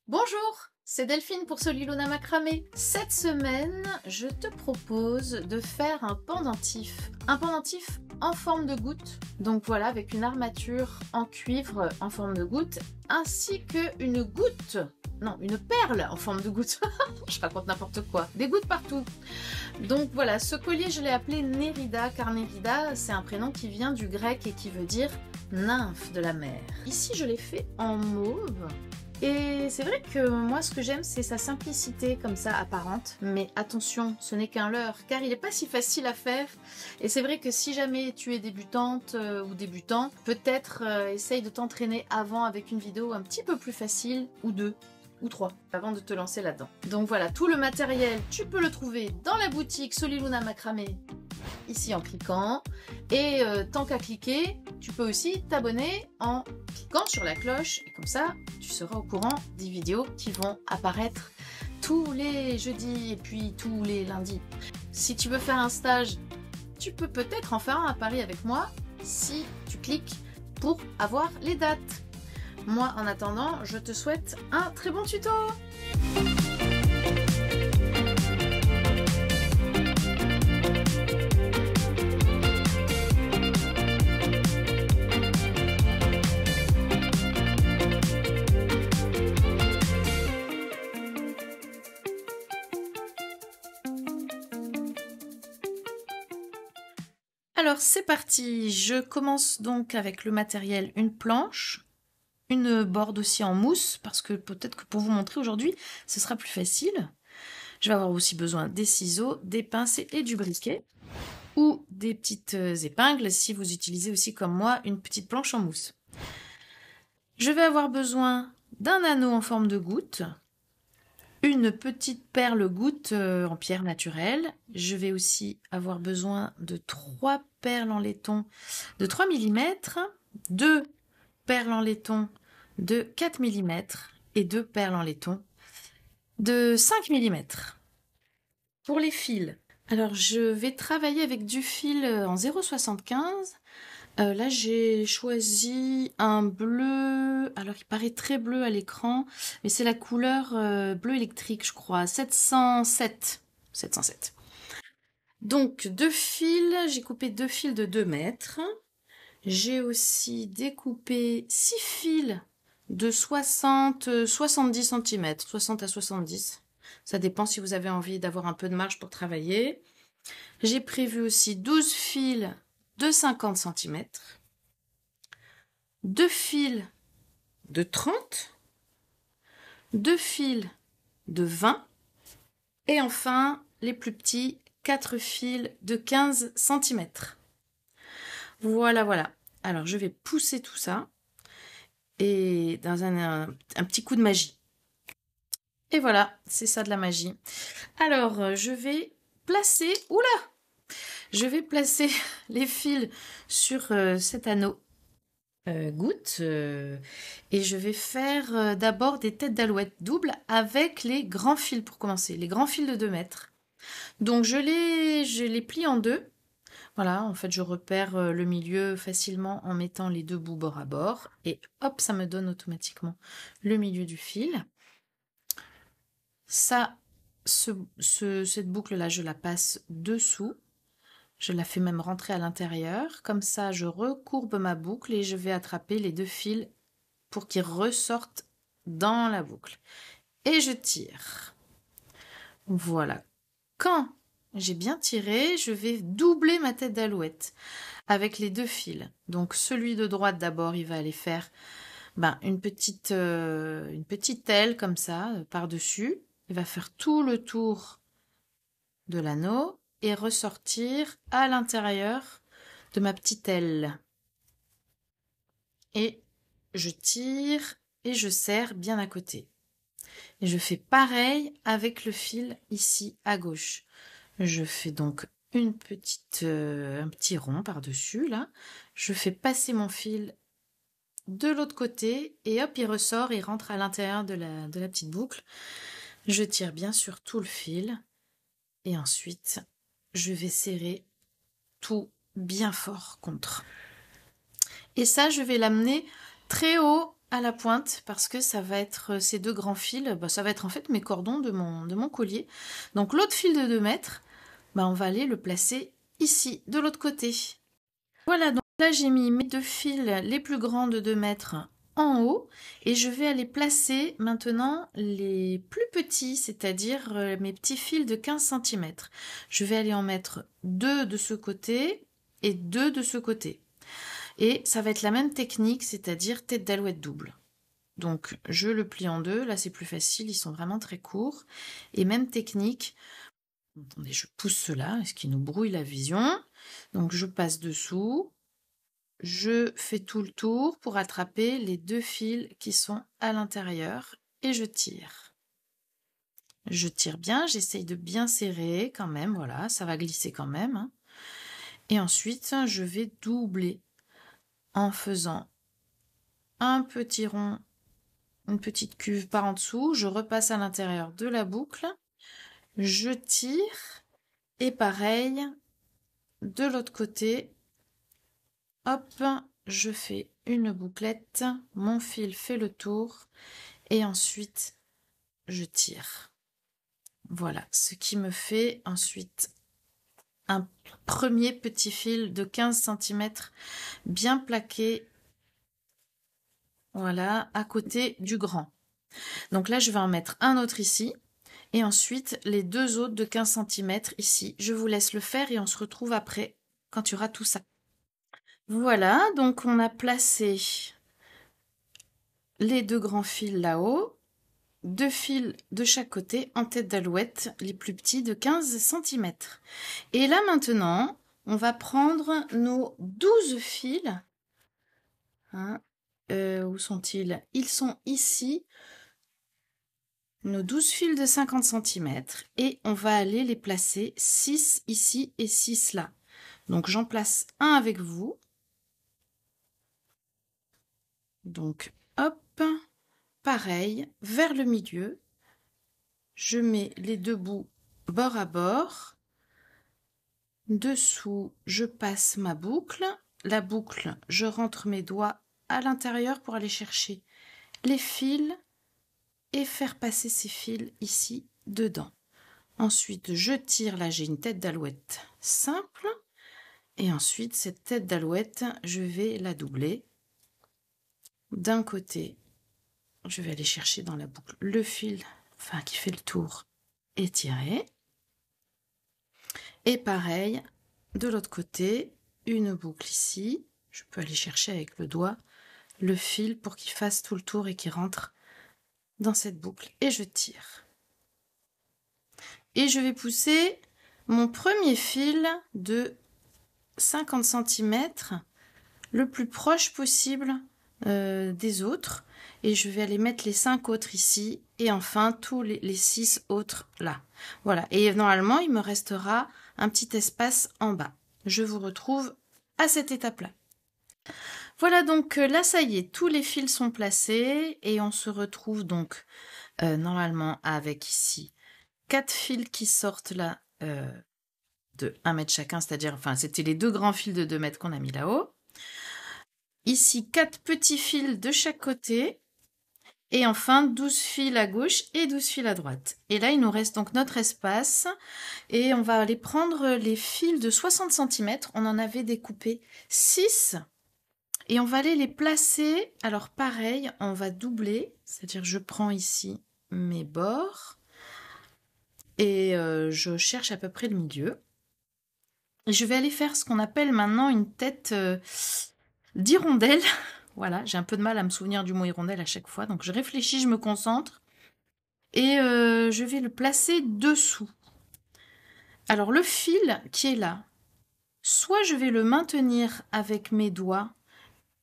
Bonjour, c'est Delphine pour Soliluna Macramé. Cette semaine, je te propose de faire un pendentif. Un pendentif en forme de goutte. Donc voilà, avec une armature en cuivre en forme de goutte, ainsi qu'une goutte. Non, une perle en forme de goutte. Je raconte n'importe quoi. Des gouttes partout. Donc voilà, ce collier, je l'ai appelé Nérida, car Nérida, c'est un prénom qui vient du grec et qui veut dire nymphe de la mer. Ici, je l'ai fait en mauve. Et c'est vrai que moi, ce que j'aime, c'est sa simplicité comme ça, apparente. Mais attention, ce n'est qu'un leurre, car il n'est pas si facile à faire. Et c'est vrai que si jamais tu es débutante ou débutant, peut-être essaye de t'entraîner avant avec une vidéo un petit peu plus facile, ou deux, ou trois, avant de te lancer là-dedans. Donc voilà, tout le matériel, tu peux le trouver dans la boutique Soliluna Macramé, ici en cliquant. Et tant qu'à cliquer, tu peux aussi t'abonner en cliquant sur la cloche, et comme ça tu seras au courant des vidéos qui vont apparaître tous les jeudis et puis tous les lundis. Si tu veux faire un stage, tu peux peut-être en faire un à Paris avec moi si tu cliques pour avoir les dates. Moi, en attendant, je te souhaite un très bon tuto. Alors c'est parti, je commence donc avec le matériel, une planche, une board aussi en mousse, parce que peut-être que pour vous montrer aujourd'hui, ce sera plus facile. Je vais avoir aussi besoin des ciseaux, des pinces et du briquet, ou des petites épingles si vous utilisez aussi comme moi une petite planche en mousse. Je vais avoir besoin d'un anneau en forme de goutte, une petite perle goutte en pierre naturelle. Je vais aussi avoir besoin de 3 perles en laiton de 3 mm, 2 perles en laiton de 4 mm et 2 perles en laiton de 5 mm. Pour les fils, alors je vais travailler avec du fil en 0,75. Là j'ai choisi un bleu, alors il paraît très bleu à l'écran, mais c'est la couleur bleu électrique je crois, 707. Donc 2 fils, j'ai coupé 2 fils de 2 mètres. J'ai aussi découpé 6 fils de 60-70 cm, 60 à 70. Ça dépend si vous avez envie d'avoir un peu de marge pour travailler. J'ai prévu aussi 12 fils de 50 cm, 2 fils de 30, 2 fils de 20 et enfin les plus petits 4 fils de 15 cm. Voilà, voilà. Alors je vais pousser tout ça et dans un petit coup de magie. Et voilà, c'est ça de la magie. Alors je vais placer, je vais placer les fils sur cet anneau goutte et je vais faire d'abord des têtes d'alouette doubles avec les grands fils pour commencer, les grands fils de 2 mètres. Donc je les plie en deux. Voilà, en fait je repère le milieu facilement en mettant les deux bouts bord à bord et hop, ça me donne automatiquement le milieu du fil. Ça, cette boucle là, je la passe dessous. Je la fais même rentrer à l'intérieur. Comme ça, je recourbe ma boucle et je vais attraper les 2 fils pour qu'ils ressortent dans la boucle. Et je tire. Voilà. Quand j'ai bien tiré, je vais doubler ma tête d'alouette avec les 2 fils. Donc celui de droite d'abord, il va aller faire une petite aile comme ça par-dessus. Il va faire tout le tour de l'anneau et ressortir à l'intérieur de ma petite aile. Et je tire et je serre bien à côté. Et je fais pareil avec le fil ici à gauche. Je fais donc un petit rond par-dessus là. Je fais passer mon fil de l'autre côté et hop, il ressort, il rentre à l'intérieur de la petite boucle. Je tire bien sur tout le fil et ensuite je vais serrer bien fort contre. Et ça, je vais l'amener très haut à la pointe parce que ça va être ces deux grands fils, bah, ça va être en fait mes cordons de mon collier. Donc l'autre fil de 2 mètres, bah, on va aller le placer ici, de l'autre côté. Voilà, donc là j'ai mis mes 2 fils les plus grands de 2 mètres en haut et je vais aller placer maintenant les plus petits, c'est-à-dire mes petits fils de 15 cm. Je vais aller en mettre 2 de ce côté et 2 de ce côté. Et ça va être la même technique, c'est-à-dire tête d'alouette double. Donc je le plie en deux, là c'est plus facile, ils sont vraiment très courts. Et même technique, attendez, je pousse cela, ce qui nous brouille la vision. Donc je passe dessous, je fais tout le tour pour attraper les 2 fils qui sont à l'intérieur et je tire. Je tire bien, j'essaye de bien serrer quand même, voilà, ça va glisser quand même. Hein. Et ensuite, je vais doubler en faisant un petit rond, une petite cuve par en dessous, je repasse à l'intérieur de la boucle, je tire et pareil de l'autre côté, hop, je fais une bouclette, mon fil fait le tour et ensuite je tire. Voilà, ce qui me fait ensuite un premier petit fil de 15 cm bien plaqué, voilà, à côté du grand. Donc là, je vais en mettre un autre ici et ensuite les 2 autres de 15 cm ici. Je vous laisse le faire et on se retrouve après quand il y aura tout ça. Voilà, donc on a placé les 2 grands fils là-haut, 2 fils de chaque côté en tête d'alouette, les plus petits de 15 cm. Et là maintenant, on va prendre nos 12 fils. Hein, où sont-ils? Ils sont ici. Nos 12 fils de 50 cm et on va aller les placer 6 ici et 6 là. Donc j'en place un avec vous. Donc hop, pareil, vers le milieu. Je mets les 2 bouts bord à bord. Dessous, je passe ma boucle. La boucle, je rentre mes doigts à l'intérieur pour aller chercher les fils et faire passer ces fils ici dedans. Ensuite, je tire, là j'ai une tête d'alouette simple. Et ensuite, cette tête d'alouette, je vais la doubler. D'un côté, je vais aller chercher dans la boucle le fil, enfin qui fait le tour, et tirer. Et pareil, de l'autre côté, une boucle ici. Je peux aller chercher avec le doigt le fil pour qu'il fasse tout le tour et qu'il rentre dans cette boucle. Et je tire. Et je vais pousser mon premier fil de 50 cm le plus proche possible des autres. Et je vais aller mettre les 5 autres ici. Et enfin, tous les 6 autres là. Voilà. Et normalement, il me restera un petit espace en bas. Je vous retrouve à cette étape-là. Voilà, donc là, ça y est, tous les fils sont placés. Et on se retrouve donc normalement avec ici 4 fils qui sortent là de 1 mètre chacun. C'est-à-dire, enfin, c'était les 2 grands fils de 2 mètres qu'on a mis là-haut. Ici, 4 petits fils de chaque côté. Et enfin, 12 fils à gauche et 12 fils à droite. Et là, il nous reste donc notre espace. Et on va aller prendre les fils de 60 cm. On en avait découpé 6. Et on va aller les placer. Alors pareil, on va doubler. C'est-à-dire, je prends ici mes bords. Et je cherche à peu près le milieu. Et je vais aller faire ce qu'on appelle maintenant une tête d'hirondelle. Voilà, j'ai un peu de mal à me souvenir du mot hirondelle à chaque fois. Donc je réfléchis, je me concentre. Et je vais le placer dessous. Alors le fil qui est là, soit je vais le maintenir avec mes doigts,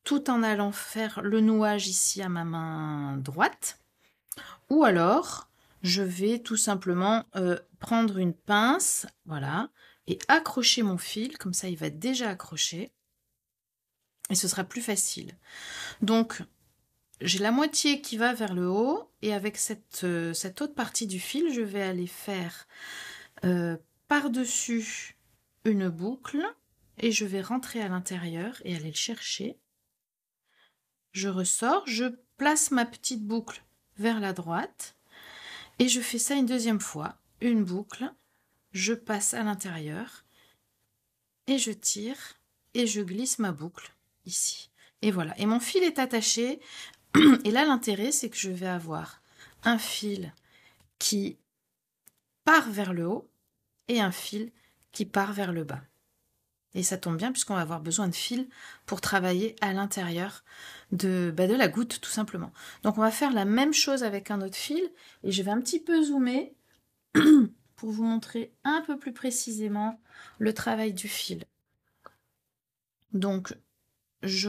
tout en allant faire le nouage ici à ma main droite. Ou alors, je vais tout simplement prendre une pince, voilà, et accrocher mon fil. Comme ça, il va être déjà accroché. Et ce sera plus facile. Donc, j'ai la moitié qui va vers le haut et avec cette autre partie du fil, je vais aller faire par-dessus une boucle et je vais rentrer à l'intérieur et aller le chercher. Je ressors, je place ma petite boucle vers la droite et je fais ça une deuxième fois. Une boucle, je passe à l'intérieur et je tire et je glisse ma boucle ici. Et voilà. Et mon fil est attaché. Et là, l'intérêt, c'est que je vais avoir un fil qui part vers le haut et un fil qui part vers le bas. Et ça tombe bien puisqu'on va avoir besoin de fil pour travailler à l'intérieur de la goutte, tout simplement. Donc, on va faire la même chose avec un autre fil. Et je vais un petit peu zoomer pour vous montrer un peu plus précisément le travail du fil. Donc, je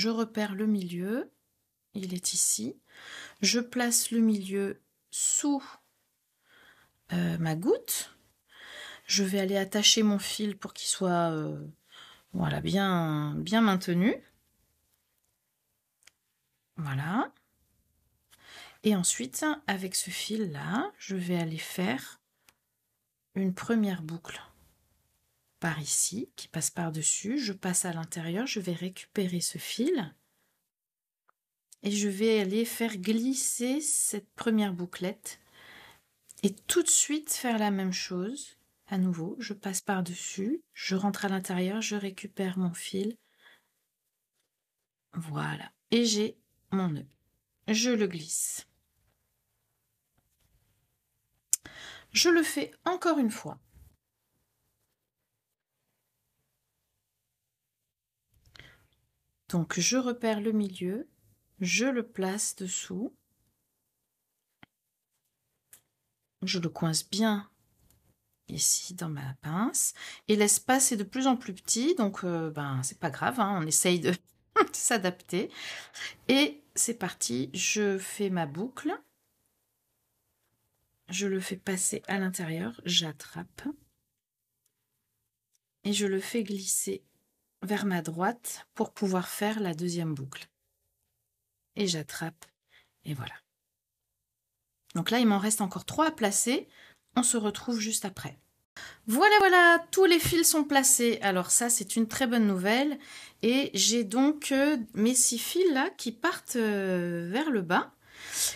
repère le milieu. Il est ici. Je place le milieu sous ma goutte. Je vais aller attacher mon fil pour qu'il soit voilà, bien maintenu. Voilà. Et ensuite, avec ce fil-là, je vais aller faire une première boucle par ici, qui passe par-dessus. Je passe à l'intérieur, je vais récupérer ce fil. Et je vais aller faire glisser cette première bouclette. Et tout de suite faire la même chose. À nouveau, je passe par-dessus, je rentre à l'intérieur, je récupère mon fil. Voilà. Et j'ai mon nœud. Je le glisse. Je le fais encore une fois. Donc, je repère le milieu, je le place dessous. Je le coince bien ici dans ma pince. Et l'espace est de plus en plus petit, donc c'est pas grave, hein, on essaye de s'adapter. Et c'est parti, je fais ma boucle. Je le fais passer à l'intérieur, j'attrape. Et je le fais glisser vers ma droite pour pouvoir faire la deuxième boucle. Et j'attrape, et voilà. Donc là, il m'en reste encore 3 à placer. On se retrouve juste après. Voilà, tous les fils sont placés. Alors ça, c'est une très bonne nouvelle. Et j'ai donc mes 6 fils là qui partent vers le bas.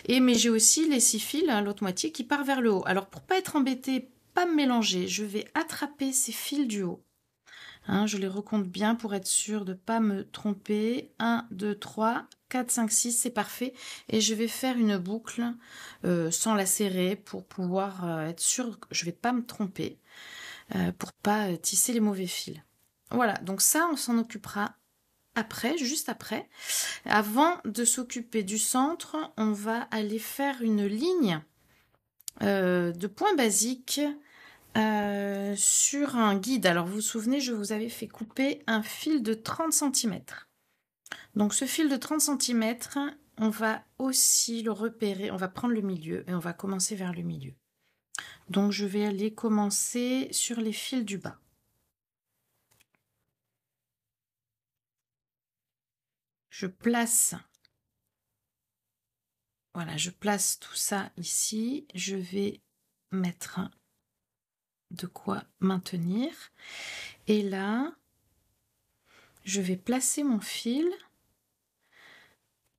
Mais j'ai aussi les 6 fils, hein, l'autre moitié, qui part vers le haut. Alors pour pas être embêtée, pas me mélanger, je vais attraper ces fils du haut. Hein, je les recompte bien pour être sûre de ne pas me tromper. 1, 2, 3, 4, 5, 6, c'est parfait. Et je vais faire une boucle sans la serrer pour pouvoir être sûre que je ne vais pas me tromper, pour pas tisser les mauvais fils. Voilà, donc ça, on s'en occupera après, juste après. Avant de s'occuper du centre, on va aller faire une ligne de points basiques sur un guide. Alors vous vous souvenez, je vous avais fait couper un fil de 30 cm. Donc ce fil de 30 cm, on va aussi le repérer, on va prendre le milieu et on va commencer vers le milieu. Donc je vais aller commencer sur les fils du bas. Je place, voilà, je place tout ça ici. Je vais mettre de quoi maintenir. Et là, je vais placer mon fil.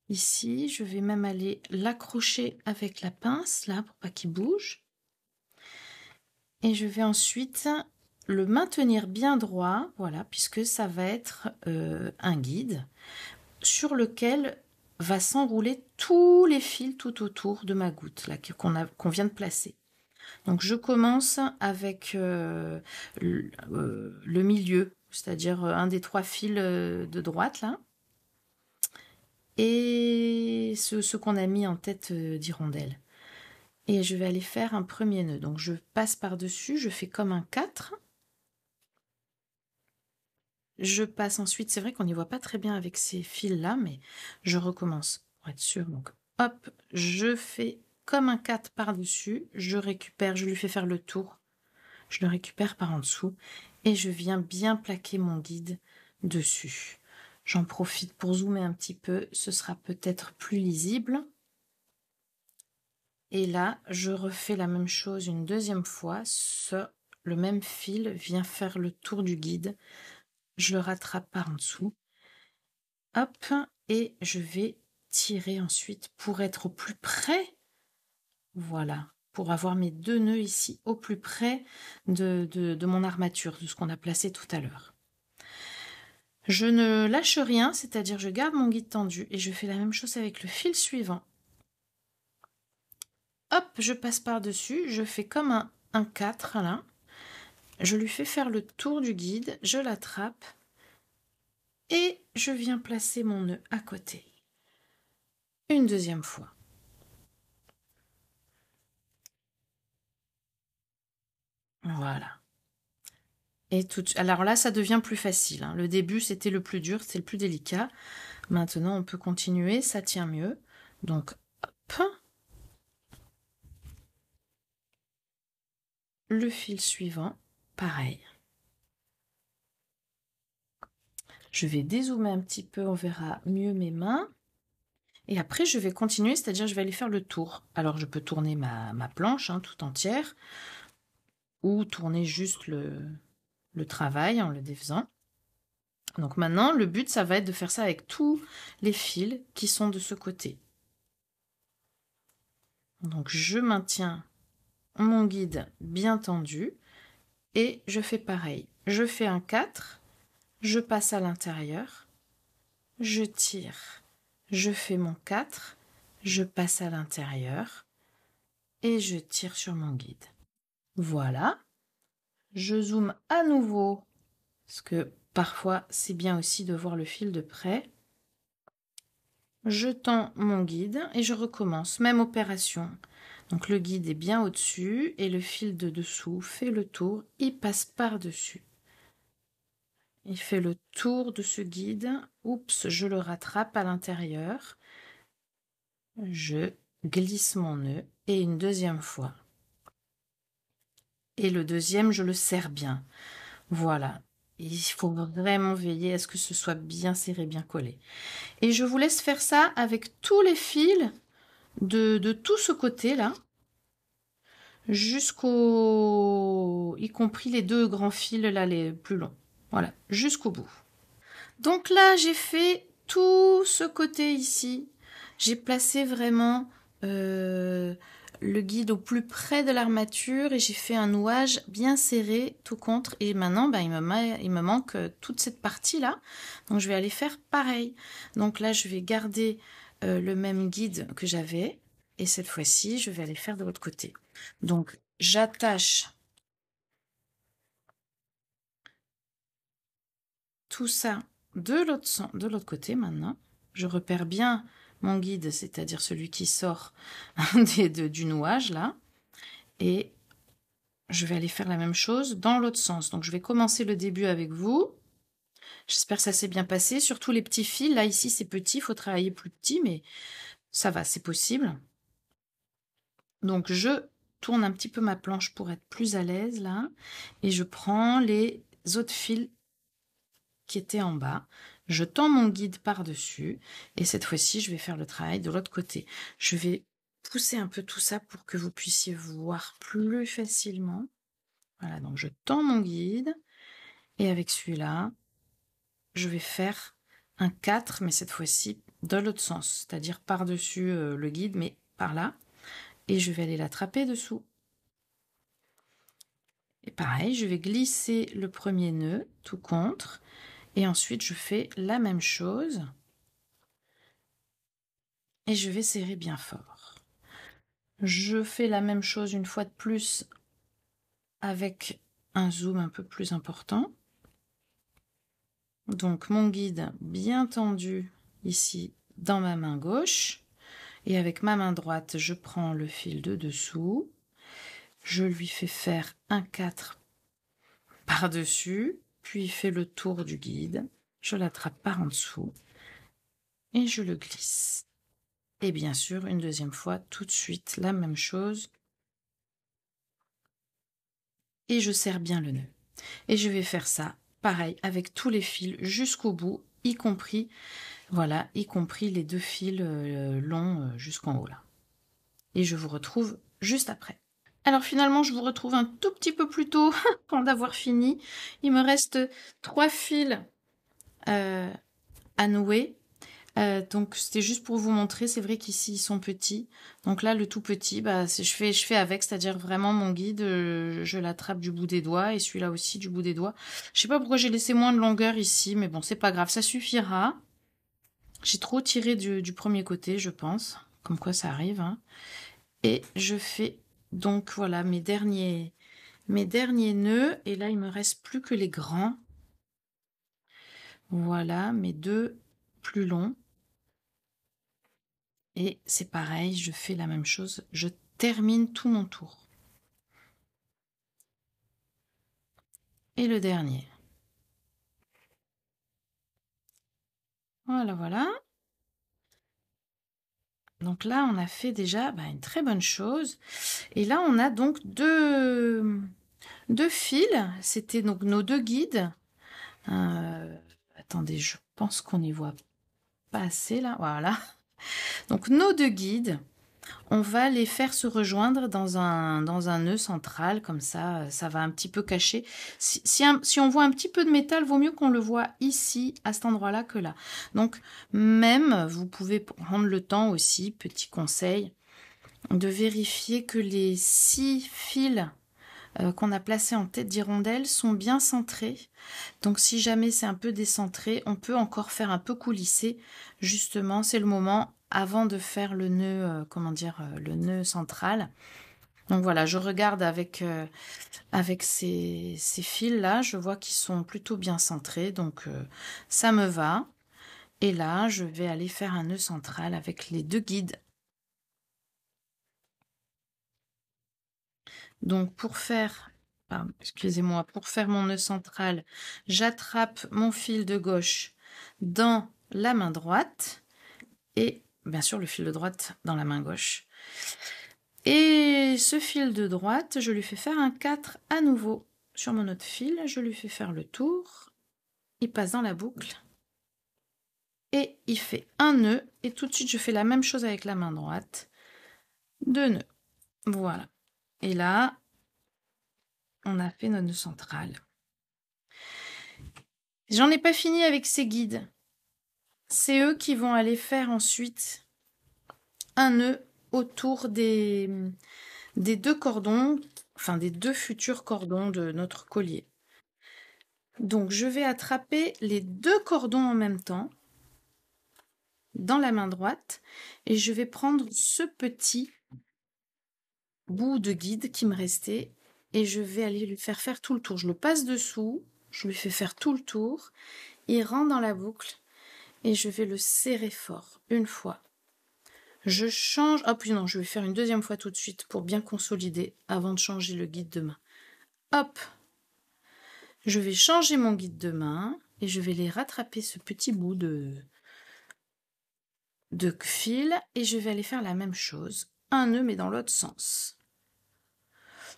Ici, je vais même aller l'accrocher avec la pince, là, pour pas qu'il bouge. Et je vais ensuite le maintenir bien droit, voilà, puisque ça va être un guide sur lequel va s'enrouler tous les fils tout autour de ma goutte, là, qu'on vient de placer. Donc, je commence avec le milieu, c'est-à-dire un des 3 fils de droite, là. Et ce qu'on a mis en tête d'hirondelle. Et je vais aller faire un premier nœud. Donc je passe par-dessus, je fais comme un 4. Je passe ensuite, c'est vrai qu'on n'y voit pas très bien avec ces fils-là, mais je recommence pour être sûre. Donc hop, je fais comme un 4 par-dessus, je récupère, je lui fais faire le tour, je le récupère par en dessous et je viens bien plaquer mon guide dessus. J'en profite pour zoomer un petit peu, ce sera peut-être plus lisible. Et là, je refais la même chose une deuxième fois. Le même fil vient faire le tour du guide. Je le rattrape par en dessous. Hop, et je vais tirer ensuite pour être au plus près. Voilà, pour avoir mes 2 nœuds ici au plus près de mon armature, de ce qu'on a placé tout à l'heure. Je ne lâche rien, c'est-à-dire je garde mon guide tendu et je fais la même chose avec le fil suivant. Hop, je passe par-dessus, je fais comme un 4 là. Je lui fais faire le tour du guide, je l'attrape et je viens placer mon nœud à côté. Une deuxième fois. Voilà. Et alors là, ça devient plus facile. Hein. Le début, c'était le plus dur, c'est le plus délicat. Maintenant, on peut continuer, ça tient mieux. Donc, hop. Le fil suivant, pareil. Je vais dézoomer un petit peu, on verra mieux mes mains. Et après, je vais continuer, c'est-à-dire je vais aller faire le tour. Alors, je peux tourner ma planche hein, tout entière ou tourner juste le travail en le défaisant. Donc maintenant, le but, ça va être de faire ça avec tous les fils qui sont de ce côté. Donc, je maintiens mon guide bien tendu et je fais pareil. Je fais un 4, je passe à l'intérieur, je tire, je fais mon 4, je passe à l'intérieur et je tire sur mon guide. Voilà. Je zoome à nouveau, parce que parfois c'est bien aussi de voir le fil de près. Je tends mon guide et je recommence, même opération. Donc le guide est bien au-dessus et le fil de dessous fait le tour, il passe par-dessus. Il fait le tour de ce guide. Oups, je le rattrape à l'intérieur. Je glisse mon nœud et une deuxième fois. Et le deuxième, je le serre bien. Voilà. Il faut vraiment veiller à ce que ce soit bien serré, bien collé. Et je vous laisse faire ça avec tous les fils de tout ce côté-là, jusqu'au... y compris les 2 grands fils là, les plus longs. Voilà, jusqu'au bout. Donc là, j'ai fait tout ce côté ici. J'ai placé vraiment le guide au plus près de l'armature et j'ai fait un nouage bien serré tout contre. Et maintenant, il me manque toute cette partie-là. Donc, je vais aller faire pareil. Donc là, je vais garder le même guide que j'avais. Et cette fois-ci, je vais aller faire de l'autre côté. Donc, j'attache tout ça de l'autre côté maintenant. Je repère bien mon guide, c'est-à-dire celui qui sort du nouage là. Et je vais aller faire la même chose dans l'autre sens. Donc je vais commencer le début avec vous. J'espère que ça s'est bien passé. Surtout les petits fils. Là, ici, c'est petit. Il faut travailler plus petit, mais ça va, c'est possible. Donc je tourne un petit peu ma planche pour être plus à l'aise là. Et je prends les autres fils qui étaient en bas. Je tends mon guide par-dessus. Et cette fois-ci, je vais faire le travail de l'autre côté. Je vais pousser un peu tout ça pour que vous puissiez voir plus facilement. Voilà, donc je tends mon guide. Et avec celui-là, je vais faire un 4, mais cette fois-ci dans l'autre sens. C'est-à-dire par-dessus le guide, mais par là. Et je vais aller l'attraper dessous. Et pareil, je vais glisser le premier nœud tout contre. Et ensuite, je fais la même chose. Et je vais serrer bien fort. Je fais la même chose une fois de plus avec un zoom un peu plus important. Donc mon guide bien tendu ici dans ma main gauche. Et avec ma main droite, je prends le fil de dessous. Je lui fais faire un 4 par-dessus, puis il fait le tour du guide. Je l'attrape par en dessous et je le glisse. Et bien sûr, une deuxième fois, tout de suite, la même chose. Et je serre bien le nœud. Et je vais faire ça, pareil, avec tous les fils jusqu'au bout, y compris, voilà, y compris les 2 fils longs jusqu'en haut là. Et je vous retrouve juste après. Alors finalement, je vous retrouve un tout petit peu plus tôt avant d'avoir fini. Il me reste 3 fils à nouer. Donc c'était juste pour vous montrer, c'est vrai qu'ici ils sont petits. Donc là le tout petit, bah, je fais avec, c'est-à-dire vraiment mon guide, je l'attrape du bout des doigts et celui-là aussi du bout des doigts. Je sais pas pourquoi j'ai laissé moins de longueur ici, mais bon c'est pas grave, ça suffira. J'ai trop tiré du premier côté, je pense, comme quoi ça arrive. Hein. Et je fais donc voilà mes derniers nœuds et là il me reste plus que les grands. Voilà mes deux plus longs. Et c'est pareil, je fais la même chose, je termine tout mon tour. Et le dernier. Voilà, voilà. Donc là, on a fait déjà une très bonne chose. Et là, on a donc deux fils. C'était donc nos deux guides. Attendez, je pense qu'on n'y voit pas assez là. Voilà. Donc nos deux guides. On va les faire se rejoindre dans un nœud central, comme ça va un petit peu cacher. Si on voit un petit peu de métal, vaut mieux qu'on le voit ici, à cet endroit-là, que là. Donc, même, vous pouvez prendre le temps aussi, petit conseil, de vérifier que les 6 fils qu'on a placés en tête d'hirondelle sont bien centrés. Donc, si jamais c'est un peu décentré, on peut encore faire un peu coulisser. Justement, c'est le moment avant de faire le nœud, le nœud central. Donc voilà, je regarde avec ces fils-là, je vois qu'ils sont plutôt bien centrés, donc ça me va. Et là, je vais aller faire un nœud central avec les deux guides. Donc pour faire, excusez-moi, pour faire mon nœud central, j'attrape mon fil de gauche dans la main droite et bien sûr le fil de droite dans la main gauche. Et ce fil de droite, je lui fais faire un 4 à nouveau sur mon autre fil, je lui fais faire le tour, il passe dans la boucle et il fait un nœud et tout de suite je fais la même chose avec la main droite, 2 nœuds. Voilà. Et là, on a fait notre nœud central. J'en ai pas fini avec ces guides. C'est eux qui vont aller faire ensuite un nœud autour des deux cordons, enfin des deux futurs cordons de notre collier. Donc je vais attraper les deux cordons en même temps dans la main droite et je vais prendre ce petit bout de guide qui me restait et je vais aller lui faire faire tout le tour. Je le passe dessous, je lui fais faire tout le tour, il rentre dans la boucle et je vais le serrer fort une fois. Je change, ah puis non, je vais faire une deuxième fois tout de suite pour bien consolider avant de changer le guide de main. Hop, je vais changer mon guide de main et je vais les rattraper ce petit bout de fil et je vais aller faire la même chose, un nœud mais dans l'autre sens.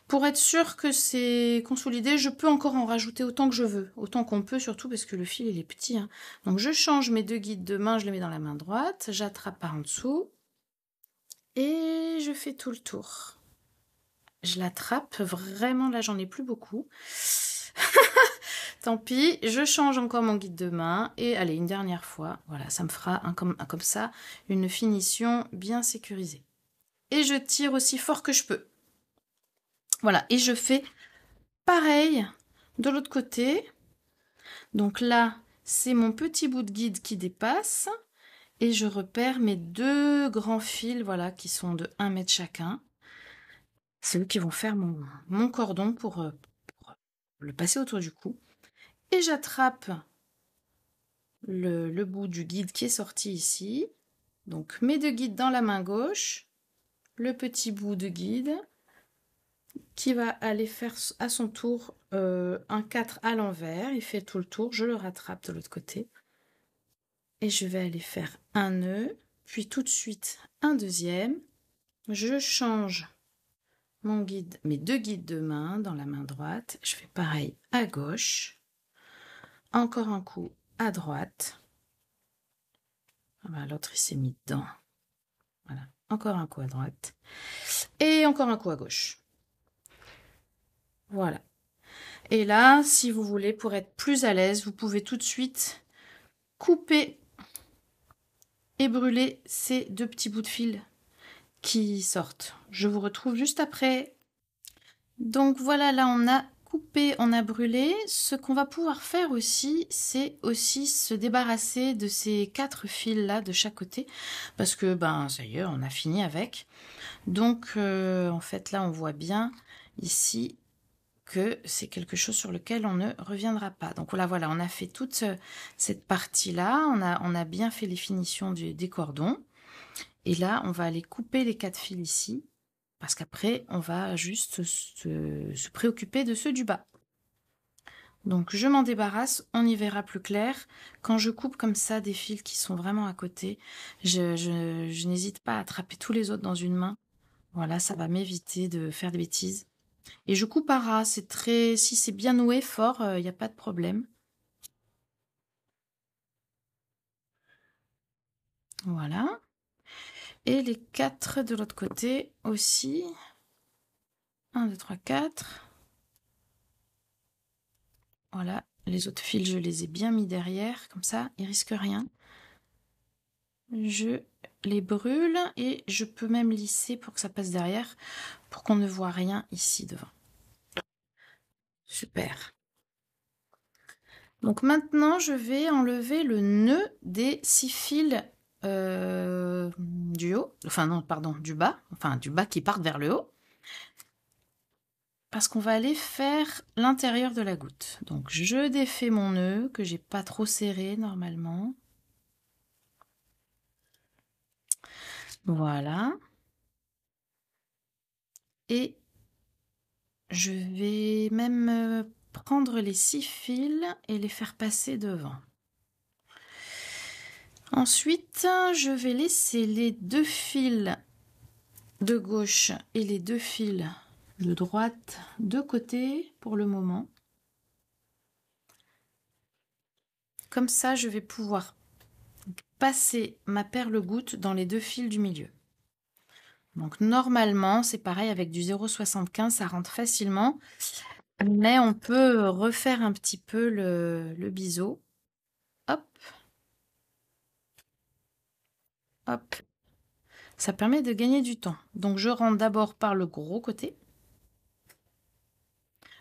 Pour être sûr que c'est consolidé, je peux encore en rajouter autant que je veux, autant qu'on peut surtout parce que le fil il est petit. Hein. Donc je change mes deux guides de main, je les mets dans la main droite, j'attrape par en dessous et je fais tout le tour. Je l'attrape, vraiment là j'en ai plus beaucoup. Tant pis, je change encore mon guide de main et allez, une dernière fois, voilà, ça me fera comme ça une finition bien sécurisée. Et je tire aussi fort que je peux. Voilà, et je fais pareil de l'autre côté. Donc là, c'est mon petit bout de guide qui dépasse et je repère mes deux grands fils, voilà, qui sont de 1 mètre chacun. C'est eux qui vont faire mon cordon pour le passer autour du cou. Et j'attrape le bout du guide qui est sorti ici. Donc mes deux guides dans la main gauche, le petit bout de guide qui va aller faire à son tour un 4 à l'envers. Il fait tout le tour, je le rattrape de l'autre côté. Et je vais aller faire un nœud, puis tout de suite un deuxième. Je change mon guide, mes deux guides de main dans la main droite. Je fais pareil à gauche. Encore un coup à droite. Ah ben, l'autre il s'est mis dedans. Voilà, encore un coup à droite. Et encore un coup à gauche. Voilà. Et là, si vous voulez, pour être plus à l'aise, vous pouvez tout de suite couper et brûler ces 2 petits bouts de fil qui sortent. Je vous retrouve juste après. Donc voilà, là on a coupé, on a brûlé. Ce qu'on va pouvoir faire aussi, c'est aussi se débarrasser de ces 4 fils là de chaque côté, parce que ben ça y est, on a fini avec. Donc en fait là on voit bien ici que c'est quelque chose sur lequel on ne reviendra pas. Donc là voilà, on a fait toute cette partie là, on a bien fait les finitions des cordons. Et là on va aller couper les 4 fils ici. Parce qu'après, on va juste se préoccuper de ceux du bas. Donc, je m'en débarrasse, on y verra plus clair. Quand je coupe comme ça des fils qui sont vraiment à côté, je n'hésite pas à attraper tous les autres dans une main. Voilà, ça va m'éviter de faire des bêtises. Et je coupe à ras, c'est très... Si c'est bien noué, fort, il n'y a pas de problème. Voilà. Et les 4 de l'autre côté aussi. 1, 2, 3, 4. Voilà, les autres fils, je les ai bien mis derrière, comme ça, ils risquent rien. Je les brûle et je peux même lisser pour que ça passe derrière, pour qu'on ne voit rien ici devant. Super. Donc maintenant, je vais enlever le nœud des 6 fils du haut, enfin non, pardon, du bas qui partent vers le haut. Parce qu'on va aller faire l'intérieur de la goutte. Donc je défais mon nœud que j'ai pas trop serré normalement. Voilà. Et je vais même prendre les 6 fils et les faire passer devant. Ensuite, je vais laisser les 2 fils de gauche et les 2 fils de droite de côté pour le moment. Comme ça, je vais pouvoir passer ma perle goutte dans les 2 fils du milieu. Donc normalement, c'est pareil avec du 0,75, ça rentre facilement. Mais on peut refaire un petit peu le biseau. Hop. Hop. Ça permet de gagner du temps. Donc je rentre d'abord par le gros côté.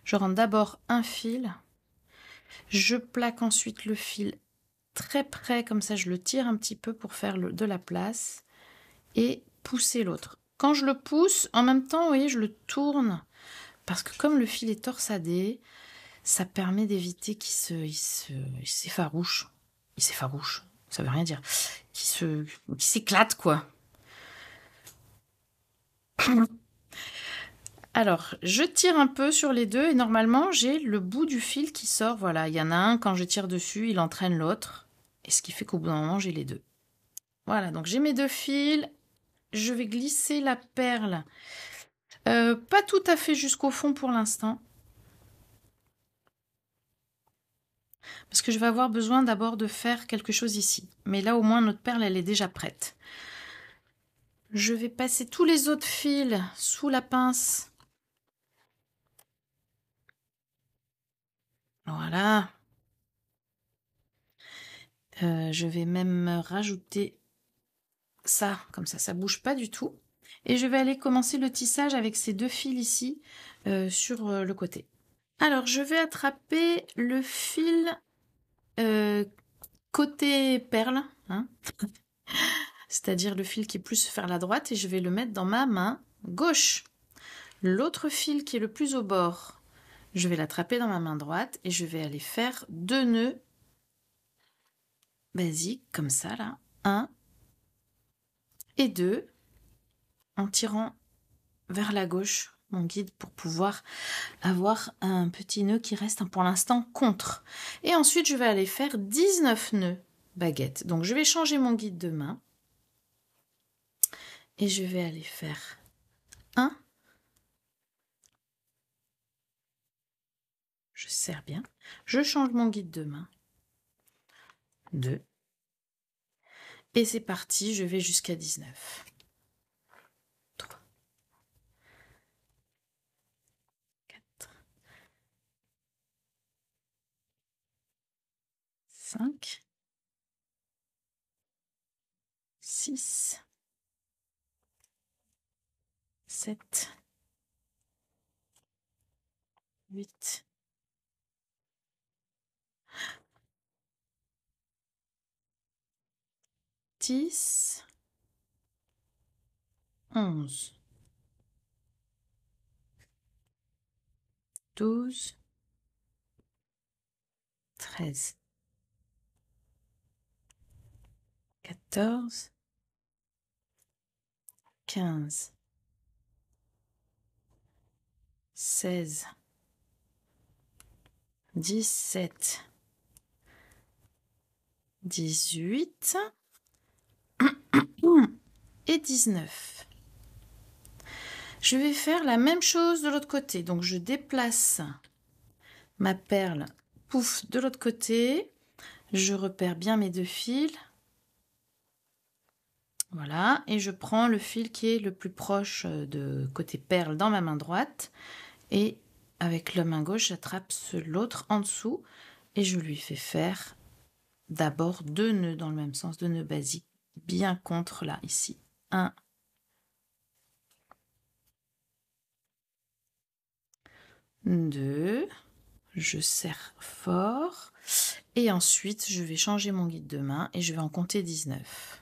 Je rentre d'abord un fil. Je plaque ensuite le fil très près, comme ça je le tire un petit peu pour faire de la place. Et pousser l'autre. Quand je le pousse, en même temps, vous voyez, je le tourne. Parce que comme le fil est torsadé, ça permet d'éviter qu'il s'effarouche. Il s'effarouche, ça veut rien dire. Qu'il s'éclate, quoi. Alors, je tire un peu sur les deux et normalement, j'ai le bout du fil qui sort. Voilà, il y en a un, quand je tire dessus, il entraîne l'autre. Et ce qui fait qu'au bout d'un moment, j'ai les deux. Voilà, donc j'ai mes 2 fils. Je vais glisser la perle. Pas tout à fait jusqu'au fond pour l'instant. Parce que je vais avoir besoin d'abord de faire quelque chose ici. Mais là, au moins, notre perle, elle est déjà prête. Je vais passer tous les autres fils sous la pince. Voilà. Je vais même rajouter ça, comme ça bouge pas du tout. Et je vais aller commencer le tissage avec ces 2 fils ici sur le côté. Alors, je vais attraper le fil côté perle, hein, c'est-à-dire le fil qui est plus vers la droite, et je vais le mettre dans ma main gauche. L'autre fil qui est le plus au bord, je vais l'attraper dans ma main droite et je vais aller faire 2 nœuds basiques, comme ça, là. 1 et 2, en tirant vers la gauche mon guide pour pouvoir avoir un petit nœud qui reste pour l'instant contre. Et ensuite, je vais aller faire 19 nœuds baguette. Donc, je vais changer mon guide de main. Et je vais aller faire 1. Je serre bien. Je change mon guide de main. 2. Et c'est parti, je vais jusqu'à 19. 3. 4. 5. 6, 7, 8, 10, 11, 12, 13, 14, 15, 16, 17, 18 et 19. Je vais faire la même chose de l'autre côté. Donc, je déplace ma perle, pouf, de l'autre côté. Je repère bien mes 2 fils. Voilà, et je prends le fil qui est le plus proche de côté perle dans ma main droite. Et avec la main gauche, j'attrape l'autre en dessous. Et je lui fais faire d'abord 2 nœuds dans le même sens, 2 nœuds basiques, bien contre là, ici. 1, 2, je serre fort. Et ensuite, je vais changer mon guide de main et je vais en compter 19.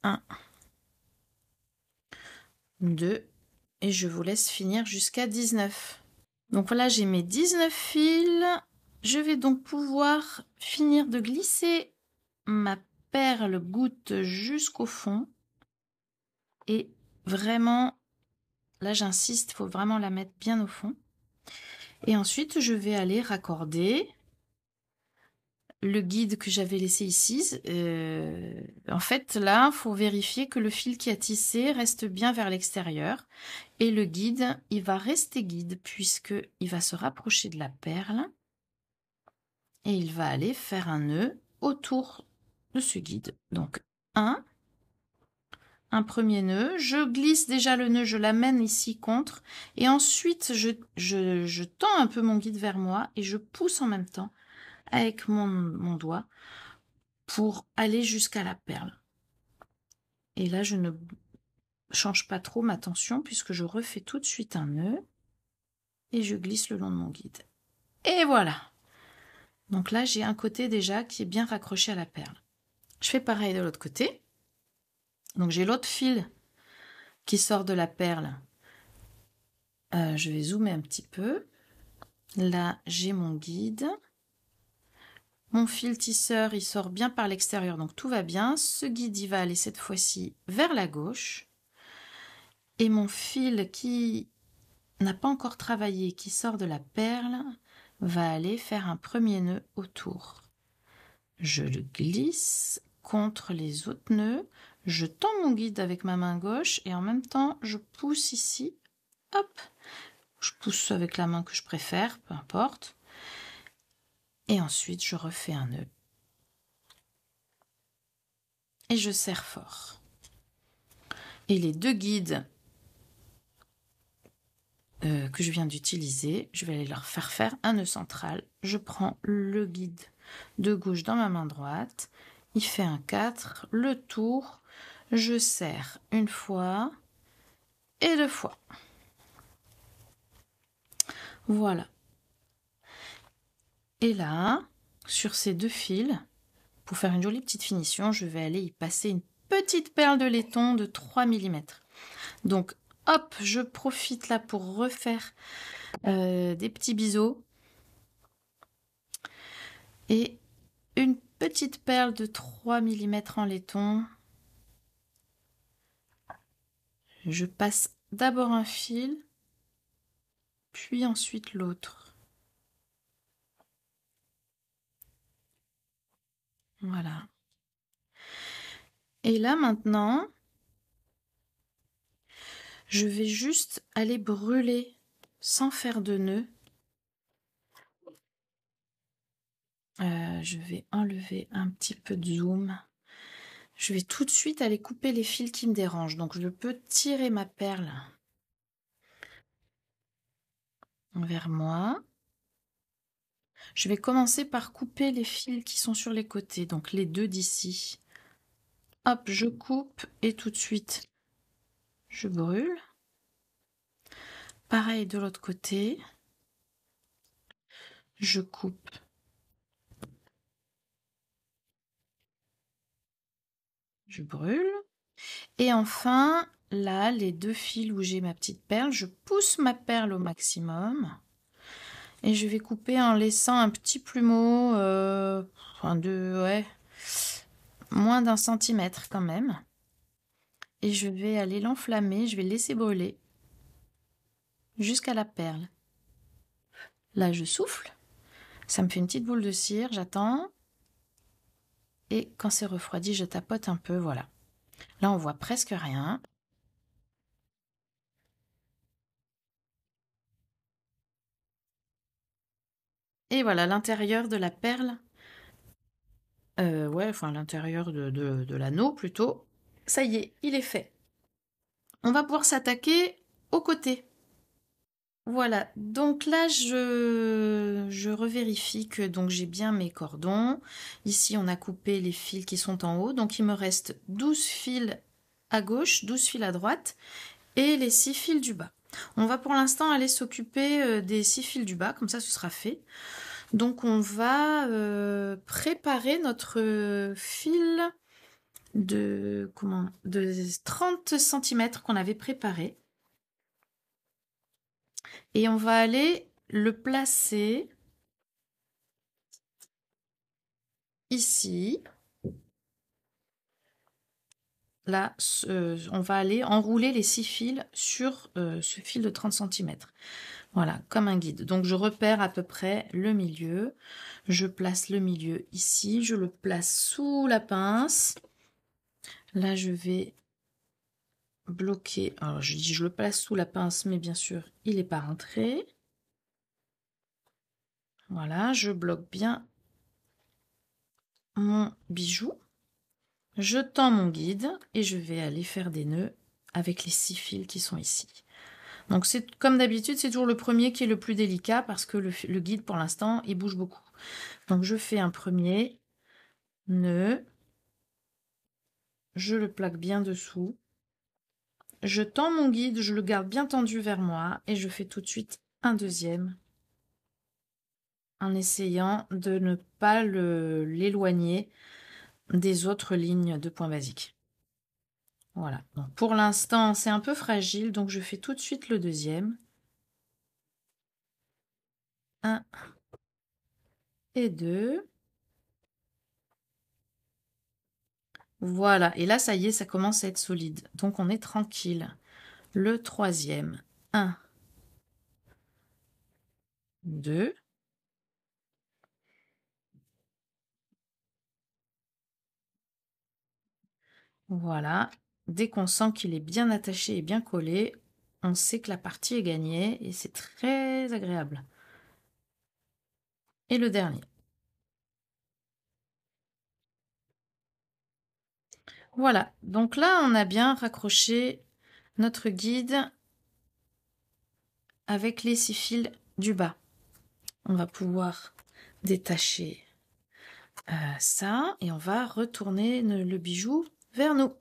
1, 2, et je vous laisse finir jusqu'à 19. Donc voilà, j'ai mes 19 fils. Je vais donc pouvoir finir de glisser ma perle goutte jusqu'au fond. Et vraiment, là j'insiste, il faut vraiment la mettre bien au fond. Et ensuite, je vais aller raccorder le guide que j'avais laissé ici. En fait, là, il faut vérifier que le fil qui a tissé reste bien vers l'extérieur. Et le guide, il va rester guide puisqu'il va se rapprocher de la perle. Et il va aller faire un nœud autour de ce guide. Donc, un premier nœud. Je glisse déjà le nœud, je l'amène ici contre. Et ensuite, je tends un peu mon guide vers moi et je pousse en même temps avec mon doigt pour aller jusqu'à la perle. Et là, je ne change pas trop ma tension puisque je refais tout de suite un nœud et je glisse le long de mon guide. Et voilà. Donc là, j'ai un côté déjà qui est bien raccroché à la perle. Je fais pareil de l'autre côté. Donc j'ai l'autre fil qui sort de la perle. Je vais zoomer un petit peu. Là, j'ai mon guide. Mon fil tisseur, il sort bien par l'extérieur, donc tout va bien. Ce guide, il va aller cette fois-ci vers la gauche. Et mon fil qui n'a pas encore travaillé, qui sort de la perle, va aller faire un premier nœud autour. Je le glisse contre les autres nœuds. Je tends mon guide avec ma main gauche et en même temps, je pousse ici. Hop! Je pousse avec la main que je préfère, peu importe. Et ensuite, je refais un nœud. Et je serre fort. Et les 2 guides que je viens d'utiliser, je vais aller leur faire un nœud central. Je prends le guide de gauche dans ma main droite. Il fait un 4, le tour. Je serre une fois et 2 fois. Voilà. Et là, sur ces 2 fils, pour faire une jolie petite finition, je vais aller y passer une petite perle de laiton de 3 mm. Donc, hop, je profite là pour refaire des petits biseaux. Et une petite perle de 3 mm en laiton. Je passe d'abord un fil, puis ensuite l'autre. Voilà. Et là maintenant, je vais juste aller brûler sans faire de nœud. Je vais enlever un petit peu de zoom. Je vais tout de suite aller couper les fils qui me dérangent. Donc je peux tirer ma perle vers moi. Je vais commencer par couper les fils qui sont sur les côtés, donc les deux d'ici. Hop, je coupe et tout de suite, je brûle. Pareil de l'autre côté. Je coupe. Je brûle. Et enfin, là, les deux fils où j'ai ma petite perle, je pousse ma perle au maximum. Et je vais couper en laissant un petit plumeau, ouais, moins d'1 centimètre quand même. Et je vais aller l'enflammer, je vais le laisser brûler jusqu'à la perle. Là, je souffle. Ça me fait une petite boule de cire, j'attends. Et quand c'est refroidi, je tapote un peu, voilà. Là, on voit presque rien. Et voilà, l'intérieur de la perle. Ouais, enfin l'intérieur de l'anneau plutôt. Ça y est, il est fait. On va pouvoir s'attaquer aux côtés. Voilà, donc là je revérifie que donc j'ai bien mes cordons. Ici on a coupé les fils qui sont en haut, donc il me reste 12 fils à gauche, 12 fils à droite et les 6 fils du bas. On va pour l'instant aller s'occuper des 6 fils du bas, comme ça ce sera fait. Donc on va préparer notre fil de 30 cm qu'on avait préparé. Et on va aller le placer ici. Là, on va aller enrouler les 6 fils sur ce fil de 30 cm. Voilà, comme un guide. Donc je repère à peu près le milieu. Je place le milieu ici. Je le place sous la pince. Là, je vais bloquer. Alors je dis je le place sous la pince, mais bien sûr, il n'est pas rentré. Voilà, je bloque bien mon bijou. Je tends mon guide et je vais aller faire des nœuds avec les 6 fils qui sont ici. Donc c'est comme d'habitude, c'est toujours le premier qui est le plus délicat parce que le guide pour l'instant il bouge beaucoup. Donc je fais un premier nœud, je le plaque bien dessous, je tends mon guide, je le garde bien tendu vers moi et je fais tout de suite un deuxième en essayant de ne pas l'éloigner des autres lignes de points basiques. Voilà, donc pour l'instant c'est un peu fragile, donc je fais tout de suite le deuxième. 1 et 2. Voilà, et là ça y est, ça commence à être solide, donc on est tranquille. Le troisième, 1, 2. Voilà, dès qu'on sent qu'il est bien attaché et bien collé, on sait que la partie est gagnée et c'est très agréable. Et le dernier. Voilà, donc là on a bien raccroché notre guide avec les 6 fils du bas. On va pouvoir détacher ça et on va retourner le bijou vers nous.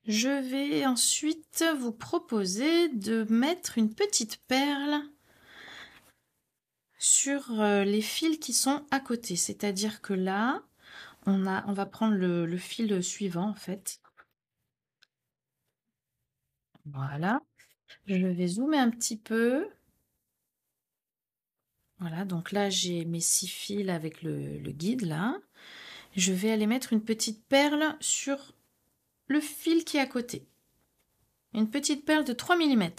Je vais ensuite vous proposer de mettre une petite perle sur les fils qui sont à côté. C'est-à-dire que là, on va prendre le fil suivant en fait. Voilà. Je vais zoomer un petit peu. Voilà, donc là j'ai mes 6 fils avec le guide là. Je vais aller mettre une petite perle sur le fil qui est à côté. Une petite perle de 3 mm.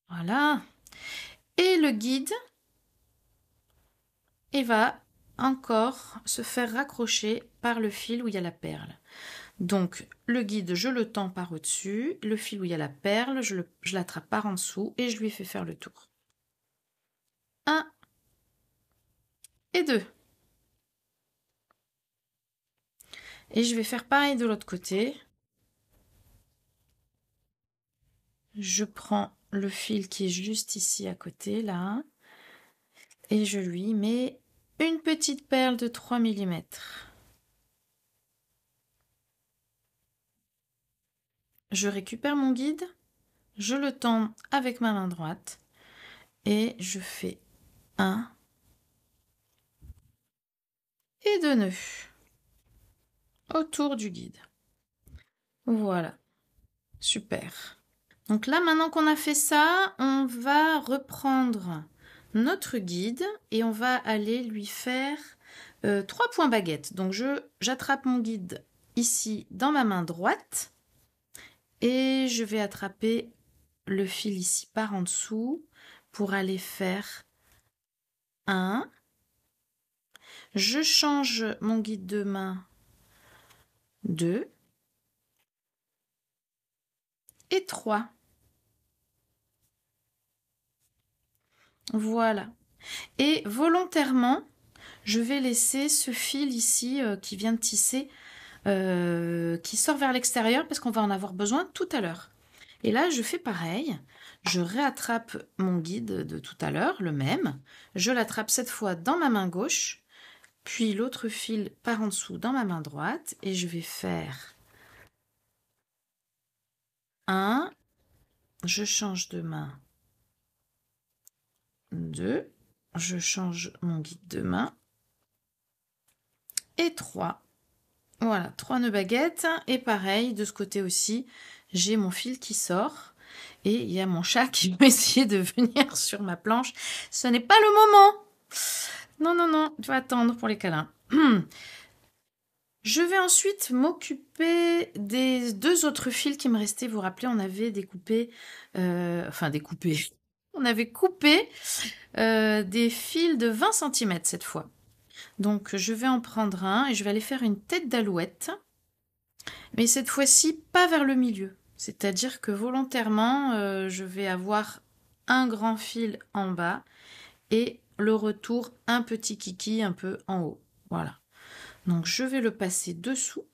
Voilà. Et le guide, il va encore se faire raccrocher par le fil où il y a la perle. Donc le guide, je le tends par au-dessus, le fil où il y a la perle, je l'attrape par en dessous et je lui fais faire le tour. 1 et 2. Et je vais faire pareil de l'autre côté. Je prends le fil qui est juste ici à côté, là, et je lui mets une petite perle de 3 mm. Je récupère mon guide, je le tends avec ma main droite et je fais 1 et 2 nœuds autour du guide. Voilà, super. Donc là, maintenant qu'on a fait ça, on va reprendre notre guide et on va aller lui faire 3 points baguettes. Donc j'attrape mon guide ici dans ma main droite et je vais attraper le fil ici par en dessous pour aller faire 1. Je change mon guide de main 2 et 3. Voilà. Et volontairement, je vais laisser ce fil ici qui vient de tisser, qui sort vers l'extérieur parce qu'on va en avoir besoin tout à l'heure. Et là, je fais pareil. Je réattrape mon guide de tout à l'heure, le même. Je l'attrape cette fois dans ma main gauche, puis l'autre fil par en dessous dans ma main droite et je vais faire 1. Je change de main 2. Je change mon guide de main et 3. Voilà, 3 nœuds baguettes. Et pareil, de ce côté aussi, j'ai mon fil qui sort. Et il y a mon chat qui veut essayer de venir sur ma planche. Ce n'est pas le moment. Non, non, non, tu vas attendre pour les câlins. Je vais ensuite m'occuper des 2 autres fils qui me restaient. Vous vous rappelez, on avait découpé... découpé. On avait coupé des fils de 20 cm cette fois. Donc je vais en prendre un et je vais aller faire une tête d'alouette. Mais cette fois-ci, pas vers le milieu. C'est-à-dire que volontairement, je vais avoir un grand fil en bas et le retour un petit kiki un peu en haut. Voilà. Donc je vais le passer dessous.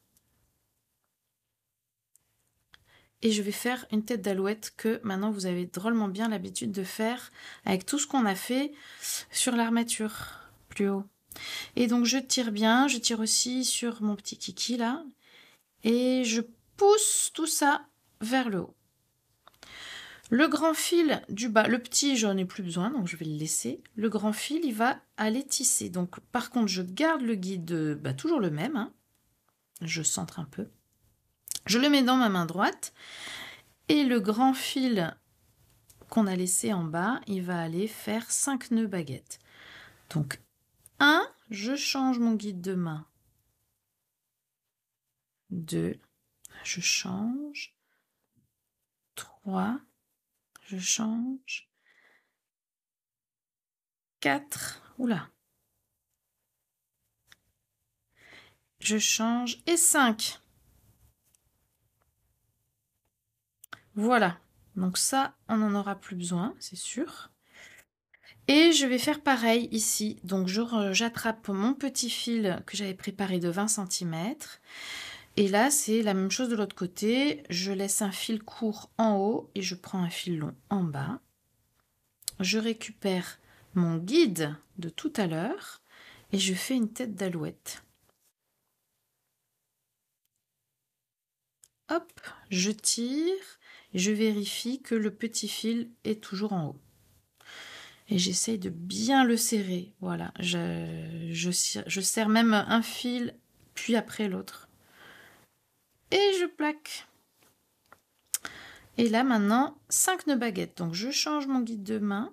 Et je vais faire une tête d'alouette que maintenant vous avez drôlement bien l'habitude de faire avec tout ce qu'on a fait sur l'armature plus haut. Et donc je tire bien, je tire aussi sur mon petit kiki là. Et je pousse tout ça vers le haut. Le grand fil du bas, le petit, j'en ai plus besoin, donc je vais le laisser. Le grand fil, il va aller tisser. Donc, par contre, je garde le guide, toujours le même. Hein. Je centre un peu. Je le mets dans ma main droite. Et le grand fil qu'on a laissé en bas, il va aller faire 5 nœuds baguettes. Donc, 1, je change mon guide de main. 2, je change. 3, je change. 4, oula. Je change et 5. Voilà. Donc ça, on n'en aura plus besoin, c'est sûr. Et je vais faire pareil ici. Donc j'attrape mon petit fil que j'avais préparé de 20 cm. Et là, c'est la même chose de l'autre côté. Je laisse un fil court en haut et je prends un fil long en bas. Je récupère mon guide de tout à l'heure et je fais une tête d'alouette. Hop, je tire et je vérifie que le petit fil est toujours en haut. Et j'essaye de bien le serrer. Voilà, je serre même un fil, puis après l'autre. Et je plaque. Et là, maintenant, 5 nœuds baguettes. Donc, je change mon guide de main.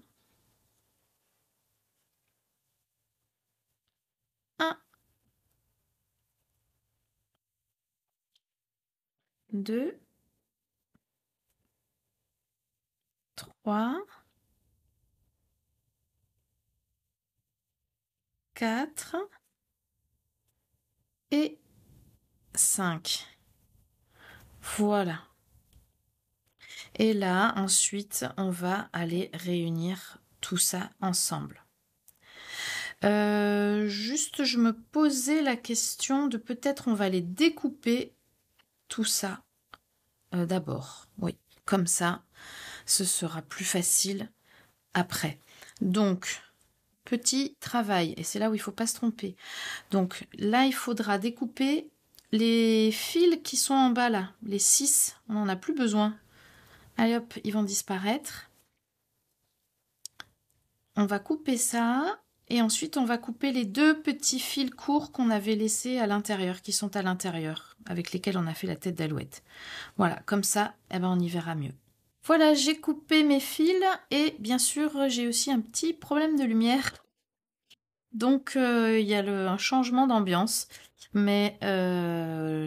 1, 2, 3, 4 et 5. Voilà. Et là, ensuite, on va aller réunir tout ça ensemble. Juste, je me posais la question de peut-être on va les découper tout ça d'abord. Oui, comme ça, ce sera plus facile après. Donc, petit travail, et c'est là où il ne faut pas se tromper. Donc là, il faudra découper les fils qui sont en bas là, les 6, on n'en a plus besoin. Allez hop, ils vont disparaître. On va couper ça. Et ensuite, on va couper les 2 petits fils courts qu'on avait laissés à l'intérieur, qui sont à l'intérieur, avec lesquels on a fait la tête d'alouette. Voilà, comme ça, eh ben, on y verra mieux. Voilà, j'ai coupé mes fils et bien sûr, j'ai aussi un petit problème de lumière. Donc, il y a un changement d'ambiance, mais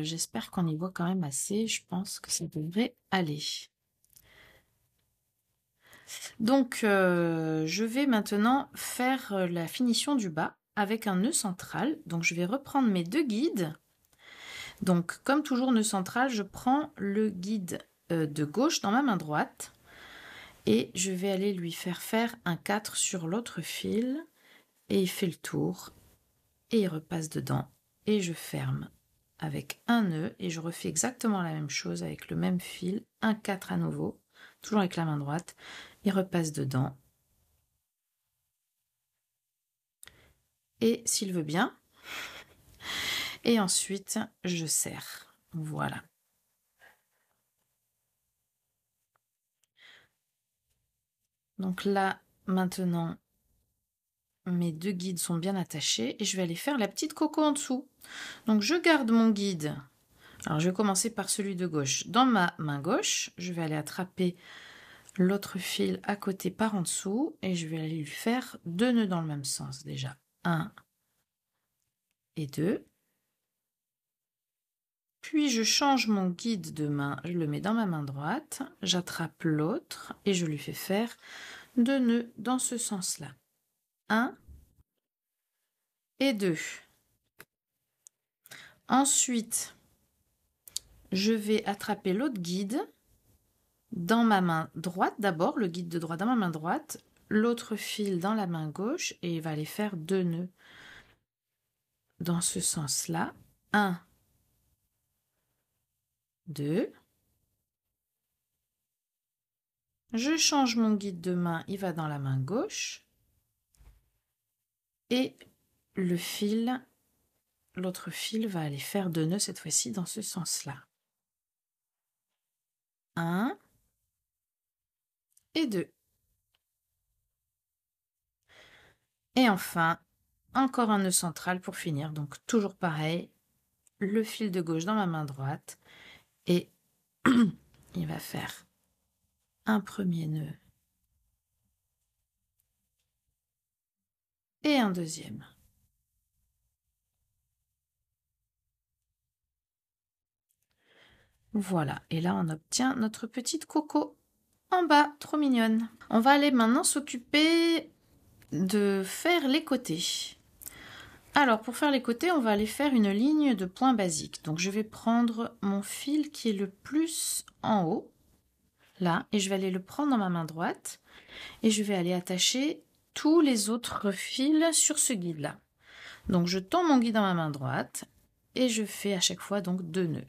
j'espère qu'on y voit quand même assez. Je pense que ça devrait aller. Donc, je vais maintenant faire la finition du bas avec un nœud central. Donc, je vais reprendre mes 2 guides. Donc, comme toujours nœud central, je prends le guide de gauche dans ma main droite et je vais aller lui faire un 4 sur l'autre fil et il fait le tour et il repasse dedans et je ferme avec un nœud et je refais exactement la même chose avec le même fil, un 4 à nouveau, toujours avec la main droite, il repasse dedans et s'il veut bien, et ensuite je serre, voilà. Donc là maintenant mes 2 guides sont bien attachés et je vais aller faire la petite coco en dessous. Donc je garde mon guide, alors je vais commencer par celui de gauche. Dans ma main gauche, je vais aller attraper l'autre fil à côté par en dessous et je vais aller lui faire 2 nœuds dans le même sens déjà. 1 et 2. Puis je change mon guide de main, je le mets dans ma main droite, j'attrape l'autre et je lui fais faire 2 nœuds dans ce sens-là. 1 et 2. Ensuite, je vais attraper l'autre guide dans ma main droite d'abord, le guide de droite dans ma main droite, l'autre fil dans la main gauche et il va aller faire 2 nœuds dans ce sens-là. 1, 2. Je change mon guide de main, il va dans la main gauche. Et le fil, l'autre fil va aller faire 2 nœuds cette fois-ci dans ce sens-là. 1 et 2. Et enfin, encore un nœud central pour finir. Donc toujours pareil, le fil de gauche dans ma main droite. Et il va faire un premier nœud et un deuxième. Voilà, et là on obtient notre petite coco en bas, trop mignonne. On va aller maintenant s'occuper de faire les côtés. Alors pour faire les côtés, on va aller faire une ligne de points basiques. Donc je vais prendre mon fil qui est le plus en haut, là, et je vais aller le prendre dans ma main droite et je vais aller attacher tous les autres fils sur ce guide là. Donc je tends mon guide dans ma main droite et je fais à chaque fois donc 2 nœuds.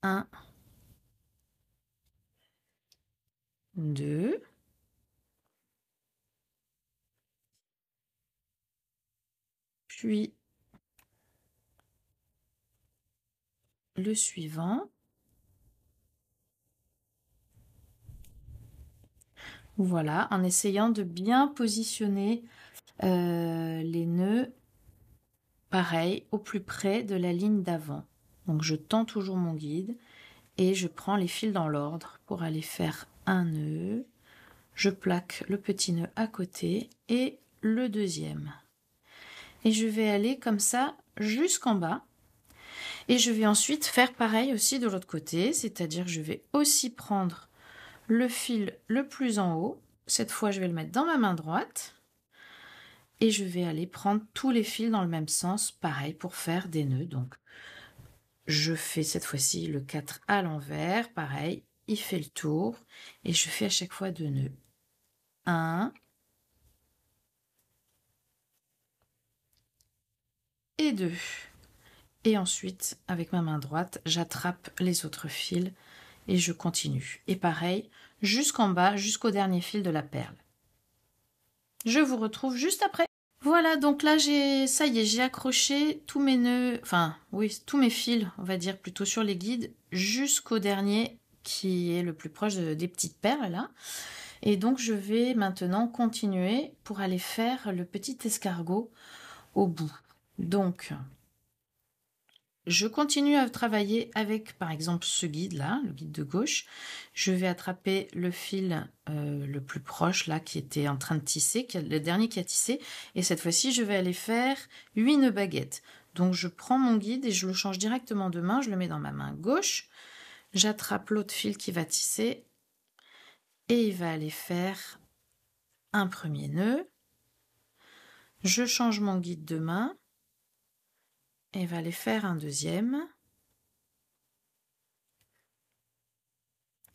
1, 2, puis le suivant. Voilà, en essayant de bien positionner les nœuds pareil, au plus près de la ligne d'avant. Donc je tends toujours mon guide et je prends les fils dans l'ordre pour aller faire un nœud. Je plaque le petit nœud à côté et le deuxième. Et je vais aller comme ça jusqu'en bas. Et je vais ensuite faire pareil aussi de l'autre côté, c'est-à-dire je vais aussi prendre le fil le plus en haut. Cette fois, je vais le mettre dans ma main droite. Et je vais aller prendre tous les fils dans le même sens, pareil, pour faire des nœuds. Donc, je fais cette fois-ci le 4 à l'envers, pareil, il fait le tour. Et je fais à chaque fois 2 nœuds. 1 et 2. Et ensuite, avec ma main droite, j'attrape les autres fils et je continue. Et pareil, jusqu'en bas, jusqu'au dernier fil de la perle. Je vous retrouve juste après. Voilà, donc là, ça y est, j'ai accroché tous mes nœuds, enfin, oui, tous mes fils, on va dire, plutôt sur les guides, jusqu'au dernier, qui est le plus proche des petites perles, là. Et donc, je vais maintenant continuer pour aller faire le petit escargot au bout. Donc, je continue à travailler avec, par exemple, ce guide-là, le guide de gauche. Je vais attraper le fil le plus proche, là, qui était en train de tisser, le dernier qui a tissé. Et cette fois-ci, je vais aller faire 8 nœuds baguettes. Donc, je prends mon guide et je le change directement de main. Je le mets dans ma main gauche. J'attrape l'autre fil qui va tisser. Et il va aller faire un premier nœud. Je change mon guide de main. Et va aller faire un deuxième.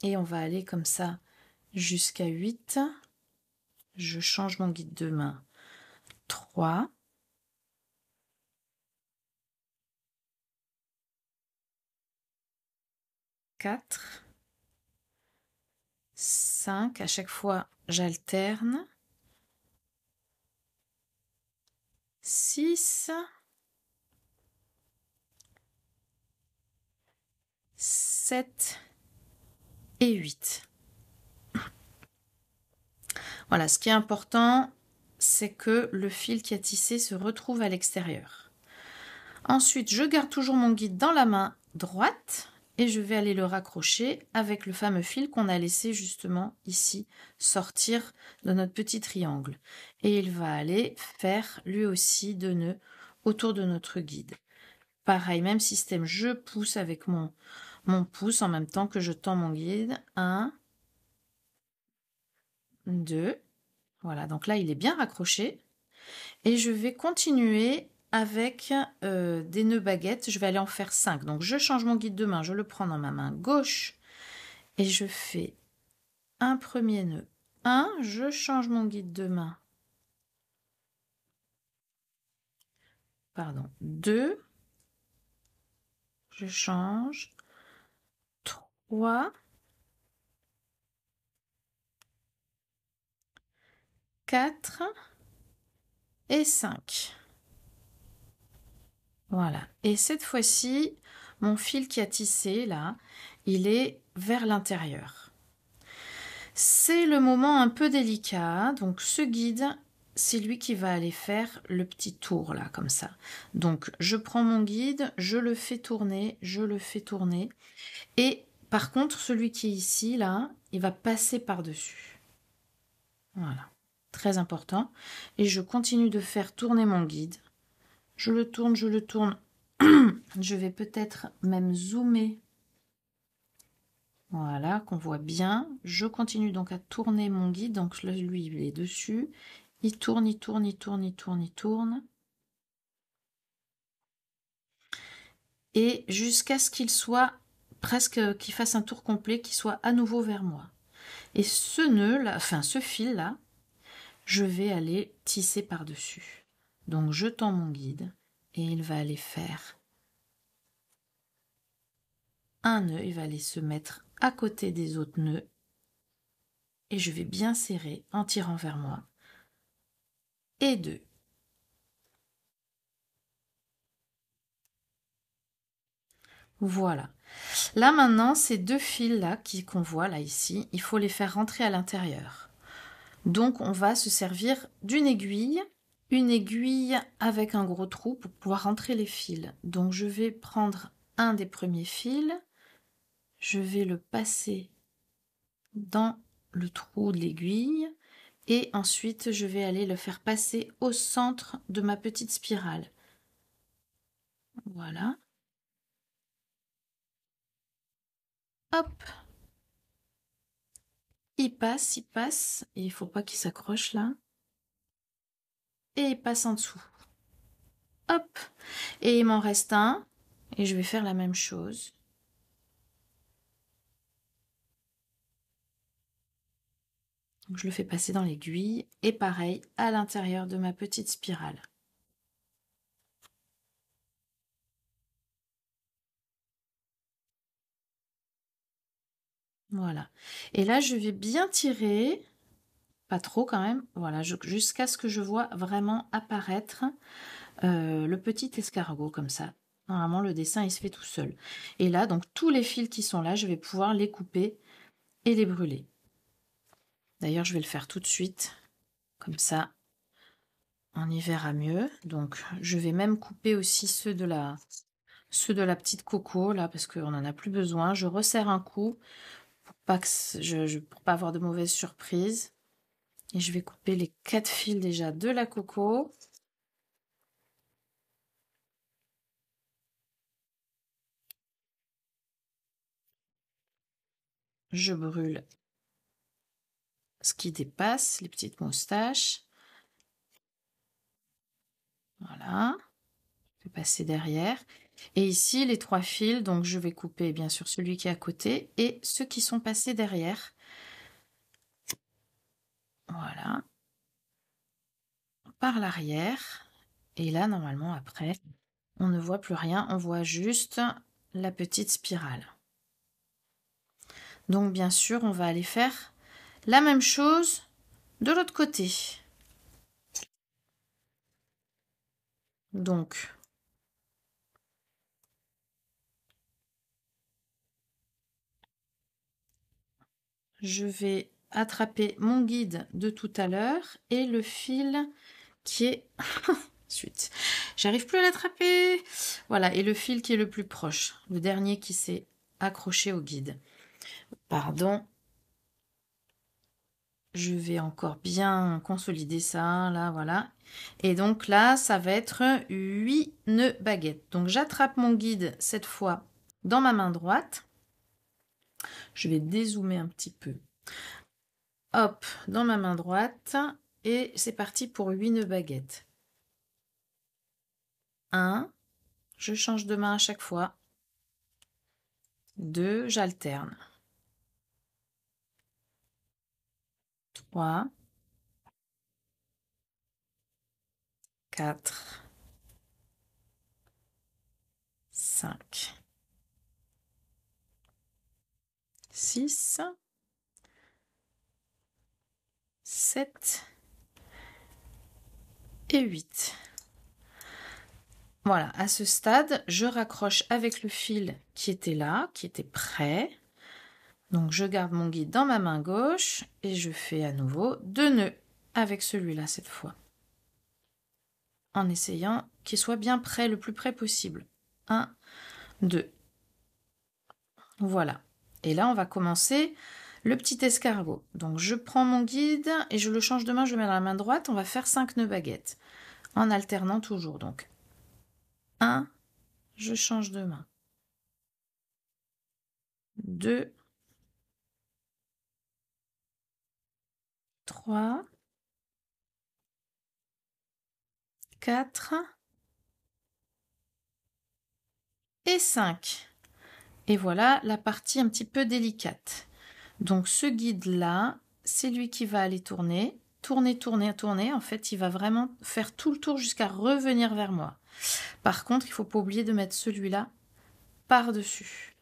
Et on va aller comme ça jusqu'à 8. Je change mon guide de main. 3. 4. 5. À chaque fois, j'alterne. 6. 7 et 8. Voilà, ce qui est important, c'est que le fil qui a tissé se retrouve à l'extérieur. Ensuite, je garde toujours mon guide dans la main droite et je vais aller le raccrocher avec le fameux fil qu'on a laissé justement ici sortir de notre petit triangle. Et il va aller faire lui aussi 2 nœuds autour de notre guide. Pareil, même système, je pousse avec mon pouce en même temps que je tends mon guide. 1, 2, voilà, donc là il est bien raccroché. Et je vais continuer avec des nœuds baguettes. Je vais aller en faire 5. Donc je change mon guide de main, je le prends dans ma main gauche et je fais un premier nœud. 1, je change mon guide de main. Pardon, 2, je change. 3, 4 et 5. Voilà. Et cette fois-ci, mon fil qui a tissé là, il est vers l'intérieur. C'est le moment un peu délicat. Donc ce guide, c'est lui qui va aller faire le petit tour là, comme ça. Donc je prends mon guide, je le fais tourner, je le fais tourner. Et par contre, celui qui est ici, là, il va passer par-dessus. Voilà. Très important. Et je continue de faire tourner mon guide. Je le tourne, je le tourne. Je vais peut-être même zoomer. Voilà, qu'on voit bien. Je continue donc à tourner mon guide. Donc là, lui, il est dessus. Il tourne, il tourne, il tourne, il tourne, il tourne. Et jusqu'à ce qu'il soit presque, qu'il fasse un tour complet, qu'il soit à nouveau vers moi. Et ce nœud là, enfin ce fil là, je vais aller tisser par-dessus. Donc je tends mon guide et il va aller faire un nœud, il va aller se mettre à côté des autres nœuds et je vais bien serrer en tirant vers moi. Et 2. Voilà. Là maintenant, ces 2 fils là qu'on voit là ici, il faut les faire rentrer à l'intérieur. Donc on va se servir d'une aiguille, une aiguille avec un gros trou pour pouvoir rentrer les fils. Donc je vais prendre un des premiers fils, je vais le passer dans le trou de l'aiguille et ensuite je vais aller le faire passer au centre de ma petite spirale. Voilà. Hop. Il passe, et il faut pas qu'il s'accroche là. Et il passe en dessous. Hop. Et il m'en reste un, et je vais faire la même chose. Donc je le fais passer dans l'aiguille, et pareil, à l'intérieur de ma petite spirale. Voilà. Et là, je vais bien tirer, pas trop quand même, voilà, jusqu'à ce que je vois vraiment apparaître le petit escargot comme ça. Normalement, le dessin, il se fait tout seul. Et là, donc, tous les fils qui sont là, je vais pouvoir les couper et les brûler. D'ailleurs, je vais le faire tout de suite. Comme ça, on y verra mieux. Donc, je vais même couper aussi ceux de la petite coco, là, parce qu'on n'en a plus besoin. Je resserre un coup pour pas, pour pas avoir de mauvaises surprises. Et je vais couper les 4 fils déjà de la coco. Je brûle ce qui dépasse, les petites moustaches. Voilà. Je vais passer derrière. Et ici, les 3 fils, donc je vais couper bien sûr celui qui est à côté et ceux qui sont passés derrière. Voilà. Par l'arrière. Et là, normalement, après, on ne voit plus rien. On voit juste la petite spirale. Donc, bien sûr, on va aller faire la même chose de l'autre côté. Donc, je vais attraper mon guide de tout à l'heure et le fil qui est... Suite. J'arrive plus à l'attraper. Voilà, et le fil qui est le plus proche. Le dernier qui s'est accroché au guide. Pardon. Je vais encore bien consolider ça, là, voilà. Et donc là, ça va être 8 nœuds baguettes. Donc j'attrape mon guide cette fois dans ma main droite. Je vais dézoomer un petit peu. Hop, dans ma main droite. Et c'est parti pour 8 nœuds baguettes. 1, je change de main à chaque fois. 2, j'alterne. 3, 4, 5, 6, 7 et 8. Voilà, à ce stade, je raccroche avec le fil qui était là, qui était prêt. Donc je garde mon guide dans ma main gauche et je fais à nouveau 2 nœuds avec celui-là cette fois. En essayant qu'il soit bien prêt, le plus près possible. 1, 2. Voilà. Et là, on va commencer le petit escargot. Donc je prends mon guide et je le change de main, je le mets dans la main droite. On va faire 5 nœuds baguettes en alternant toujours. Donc 1, je change de main. 2, 3, 4 et 5. Et voilà la partie un petit peu délicate. Donc ce guide-là, c'est lui qui va aller tourner, tourner, tourner, tourner. En fait, il va vraiment faire tout le tour jusqu'à revenir vers moi. Par contre, il ne faut pas oublier de mettre celui-là par-dessus.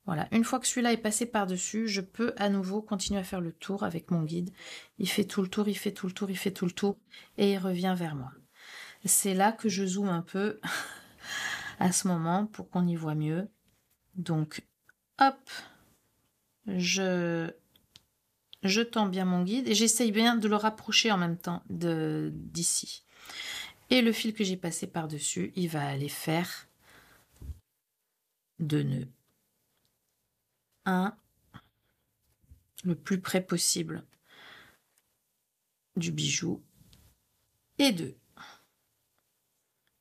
Voilà, une fois que celui-là est passé par-dessus, je peux à nouveau continuer à faire le tour avec mon guide. Il fait tout le tour, il fait tout le tour, il fait tout le tour et il revient vers moi. C'est là que je zoome un peu à ce moment pour qu'on y voit mieux. Donc, hop, je tends bien mon guide et j'essaye bien de le rapprocher en même temps d'ici. Et le fil que j'ai passé par-dessus, il va aller faire 2 nœuds. 1, le plus près possible du bijou, et 2.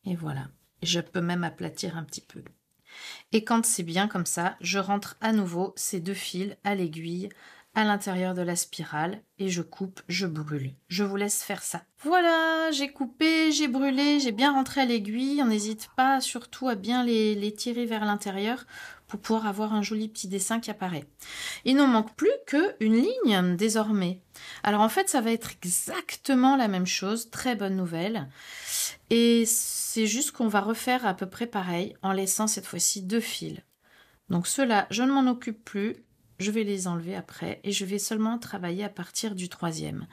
Et voilà. Je peux même aplatir un petit peu. Et quand c'est bien comme ça, je rentre à nouveau ces 2 fils à l'aiguille à l'intérieur de la spirale et je coupe, je brûle. Je vous laisse faire ça. Voilà, j'ai coupé, j'ai brûlé, j'ai bien rentré à l'aiguille. On n'hésite pas surtout à bien les tirer vers l'intérieur pour pouvoir avoir un joli petit dessin qui apparaît. Il ne manque plus qu'une ligne désormais. Alors en fait, ça va être exactement la même chose. Très bonne nouvelle. Et c'est juste qu'on va refaire à peu près pareil en laissant cette fois-ci 2 fils. Donc ceux-là, je ne m'en occupe plus. je vais les enlever après et je vais seulement travailler à partir du 3e.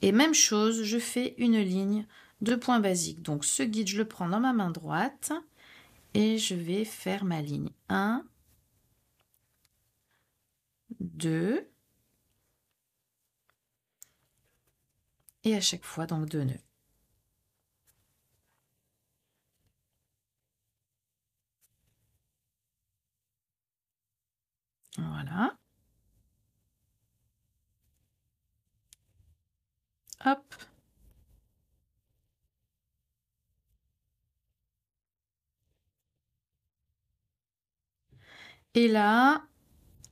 Et même chose, je fais une ligne de points basiques. Donc ce guide, je le prends dans ma main droite et je vais faire ma ligne 1, 2 et à chaque fois donc 2 nœuds. Voilà. Hop. Et là,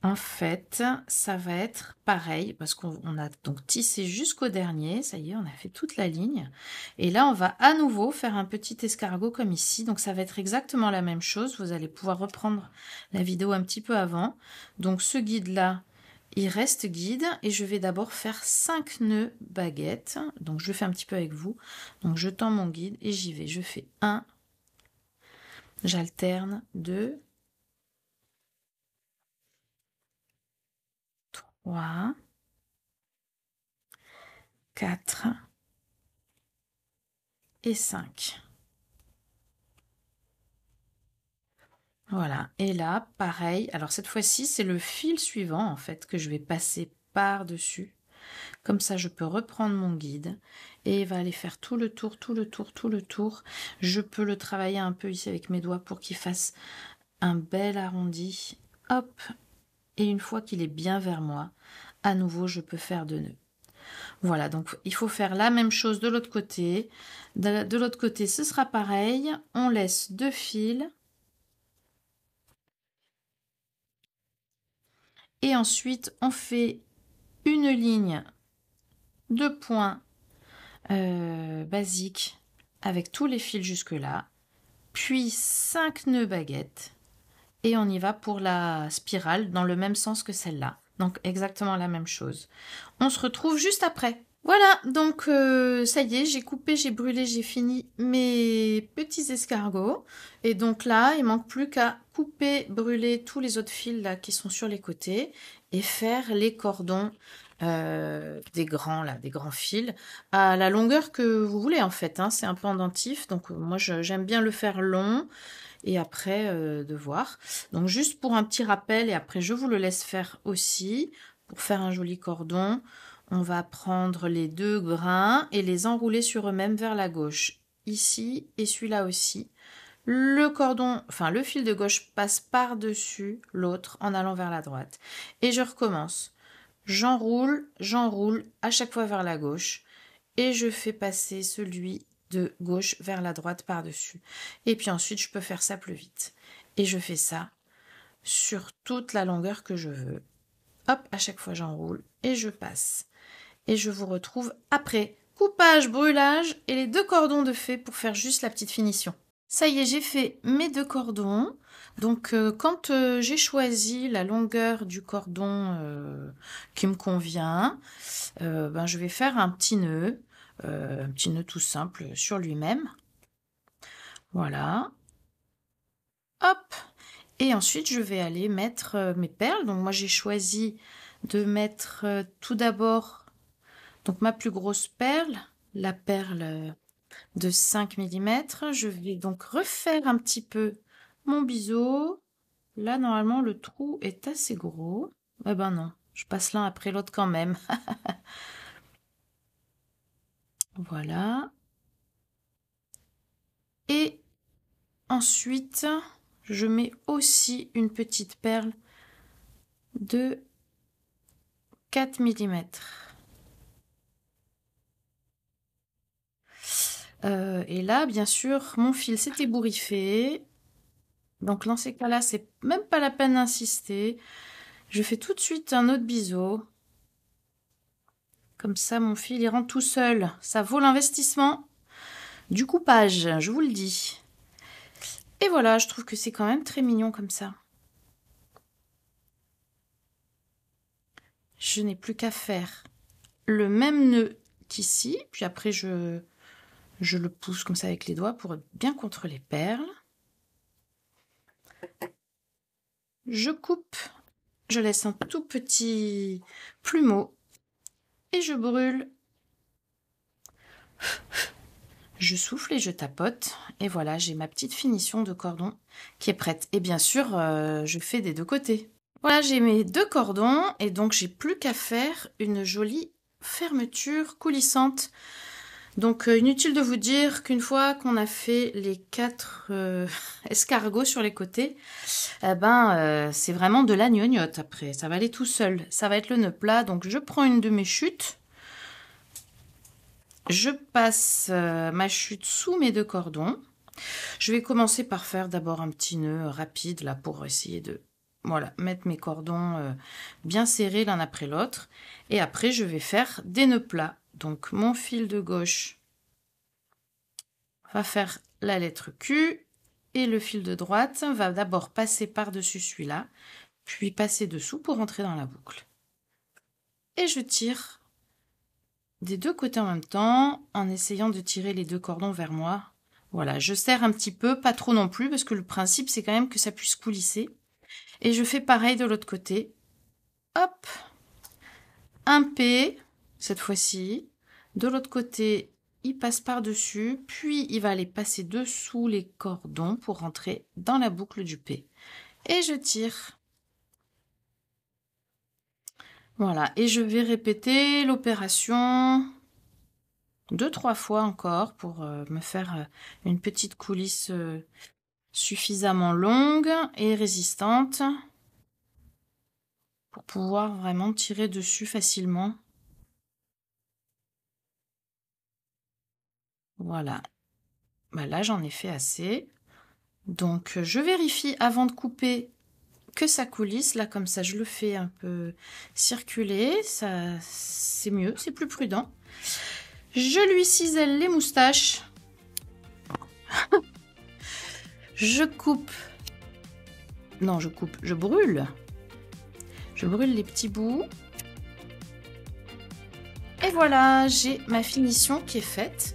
en fait, ça va être pareil parce qu'on a donc tissé jusqu'au dernier. Ça y est, on a fait toute la ligne. Et là, on va à nouveau faire un petit escargot comme ici. Donc, ça va être exactement la même chose. Vous allez pouvoir reprendre la vidéo un petit peu avant. Donc, ce guide-là, il reste guide. Et je vais d'abord faire 5 nœuds baguettes. Donc, je le fais un petit peu avec vous. Donc, je tends mon guide et j'y vais. Je fais 1. J'alterne 2. 3, 4 et 5. Voilà, et là, pareil. Alors cette fois-ci, c'est le fil suivant, en fait, que je vais passer par-dessus. Comme ça, je peux reprendre mon guide et il va aller faire tout le tour, tout le tour, tout le tour. Je peux le travailler un peu ici avec mes doigts pour qu'il fasse un bel arrondi. Hop, et une fois qu'il est bien vers moi, à nouveau, je peux faire 2 nœuds. Voilà, donc il faut faire la même chose de l'autre côté. De l'autre côté, ce sera pareil. On laisse 2 fils. Et ensuite, on fait une ligne de points basiques avec tous les fils jusque-là. Puis 5 nœuds baguettes. Et on y va pour la spirale dans le même sens que celle-là. Donc exactement la même chose. On se retrouve juste après. Voilà, donc ça y est, j'ai coupé, j'ai brûlé, j'ai fini mes petits escargots. Et donc là, il manque plus qu'à couper, brûler tous les autres fils là qui sont sur les côtés et faire les cordons des grands fils à la longueur que vous voulez en fait. Hein, c'est un pendentif, donc moi j'aime bien le faire long et après de voir. Donc juste pour un petit rappel et après je vous le laisse faire aussi pour faire un joli cordon. On va prendre les 2 grains et les enrouler sur eux-mêmes vers la gauche. Ici et celui-là aussi. Le cordon, enfin le fil de gauche passe par-dessus l'autre en allant vers la droite. Et je recommence. J'enroule à chaque fois vers la gauche. Et je fais passer celui de gauche vers la droite par-dessus. Et puis ensuite, je peux faire ça plus vite. Et je fais ça sur toute la longueur que je veux. Hop, à chaque fois j'enroule et je passe. Et je vous retrouve après. Coupage, brûlage et les 2 cordons de fée pour faire juste la petite finition. Ça y est, j'ai fait mes 2 cordons. Donc quand j'ai choisi la longueur du cordon qui me convient, ben, je vais faire un petit nœud tout simple sur lui-même. Voilà. Hop. Et ensuite, je vais aller mettre mes perles. Donc moi, j'ai choisi de mettre tout d'abord donc ma plus grosse perle, la perle de 5 mm. Je vais donc refaire un petit peu mon biseau. Là, normalement, le trou est assez gros. Eh ben non, je passe l'un après l'autre quand même. Voilà. Et ensuite, je mets aussi une petite perle de 4 mm. Et là, bien sûr, mon fil s'est ébouriffé. Donc, dans ces cas-là, c'est même pas la peine d'insister. Je fais tout de suite un autre biseau. Comme ça, mon fil, il rentre tout seul. Ça vaut l'investissement du coupage, je vous le dis. Et voilà, je trouve que c'est quand même très mignon comme ça. Je n'ai plus qu'à faire le même nœud qu'ici. Puis après, je le pousse comme ça avec les doigts pour être bien contre les perles. Je coupe je laisse un tout petit plumeau et je brûle. Je souffle et je tapote et voilà, j'ai ma petite finition de cordon qui est prête. Et bien sûr, je fais des deux côtés. Voilà, j'ai mes 2 cordons et donc j'ai plus qu'à faire une jolie fermeture coulissante. Donc inutile de vous dire qu'une fois qu'on a fait les 4 escargots sur les côtés, c'est vraiment de la gnognotte après. Ça va aller tout seul. Ça va être le nœud plat. Donc je prends une de mes chutes. Je passe ma chute sous mes 2 cordons. Je vais commencer par faire d'abord un petit nœud rapide là pour essayer de mettre mes cordons bien serrés l'un après l'autre. Et après, je vais faire des nœuds plats. Donc mon fil de gauche va faire la lettre Q et le fil de droite va d'abord passer par-dessus celui-là, puis passer dessous pour entrer dans la boucle. Et je tire des 2 côtés en même temps, en essayant de tirer les 2 cordons vers moi. Voilà, je serre un petit peu, pas trop non plus, parce que le principe, c'est quand même que ça puisse coulisser. Et je fais pareil de l'autre côté. Hop, un P, cette fois-ci. De l'autre côté, il passe par-dessus, puis il va aller passer dessous les cordons pour rentrer dans la boucle du P. Et je tire. Voilà, et je vais répéter l'opération 2-3 fois encore pour me faire une petite coulisse suffisamment longue et résistante pour pouvoir vraiment tirer dessus facilement. Voilà, là j'en ai fait assez. Donc je vérifie avant de couper que ça coulisse, là comme ça je le fais un peu circuler, ça c'est mieux, c'est plus prudent. Je lui cisèle les moustaches. Je brûle. Je brûle les petits bouts. Et voilà, j'ai ma finition qui est faite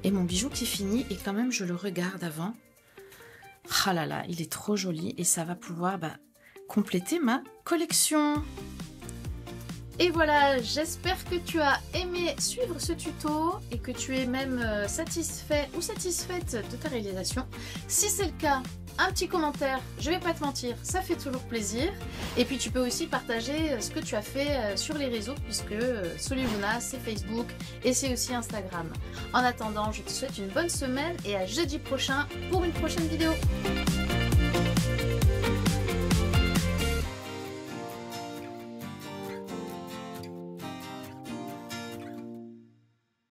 et mon bijou qui est fini et quand même je le regarde avant. Ah là là, il est trop joli et ça va pouvoir compléter ma collection. Et voilà, j'espère que tu as aimé suivre ce tuto et que tu es même satisfait ou satisfaite de ta réalisation. Si c'est le cas, un petit commentaire, je vais pas te mentir, ça fait toujours plaisir. Et puis tu peux aussi partager ce que tu as fait sur les réseaux puisque Soliluna c'est Facebook et c'est aussi Instagram. En attendant, je te souhaite une bonne semaine et à jeudi prochain pour une prochaine vidéo.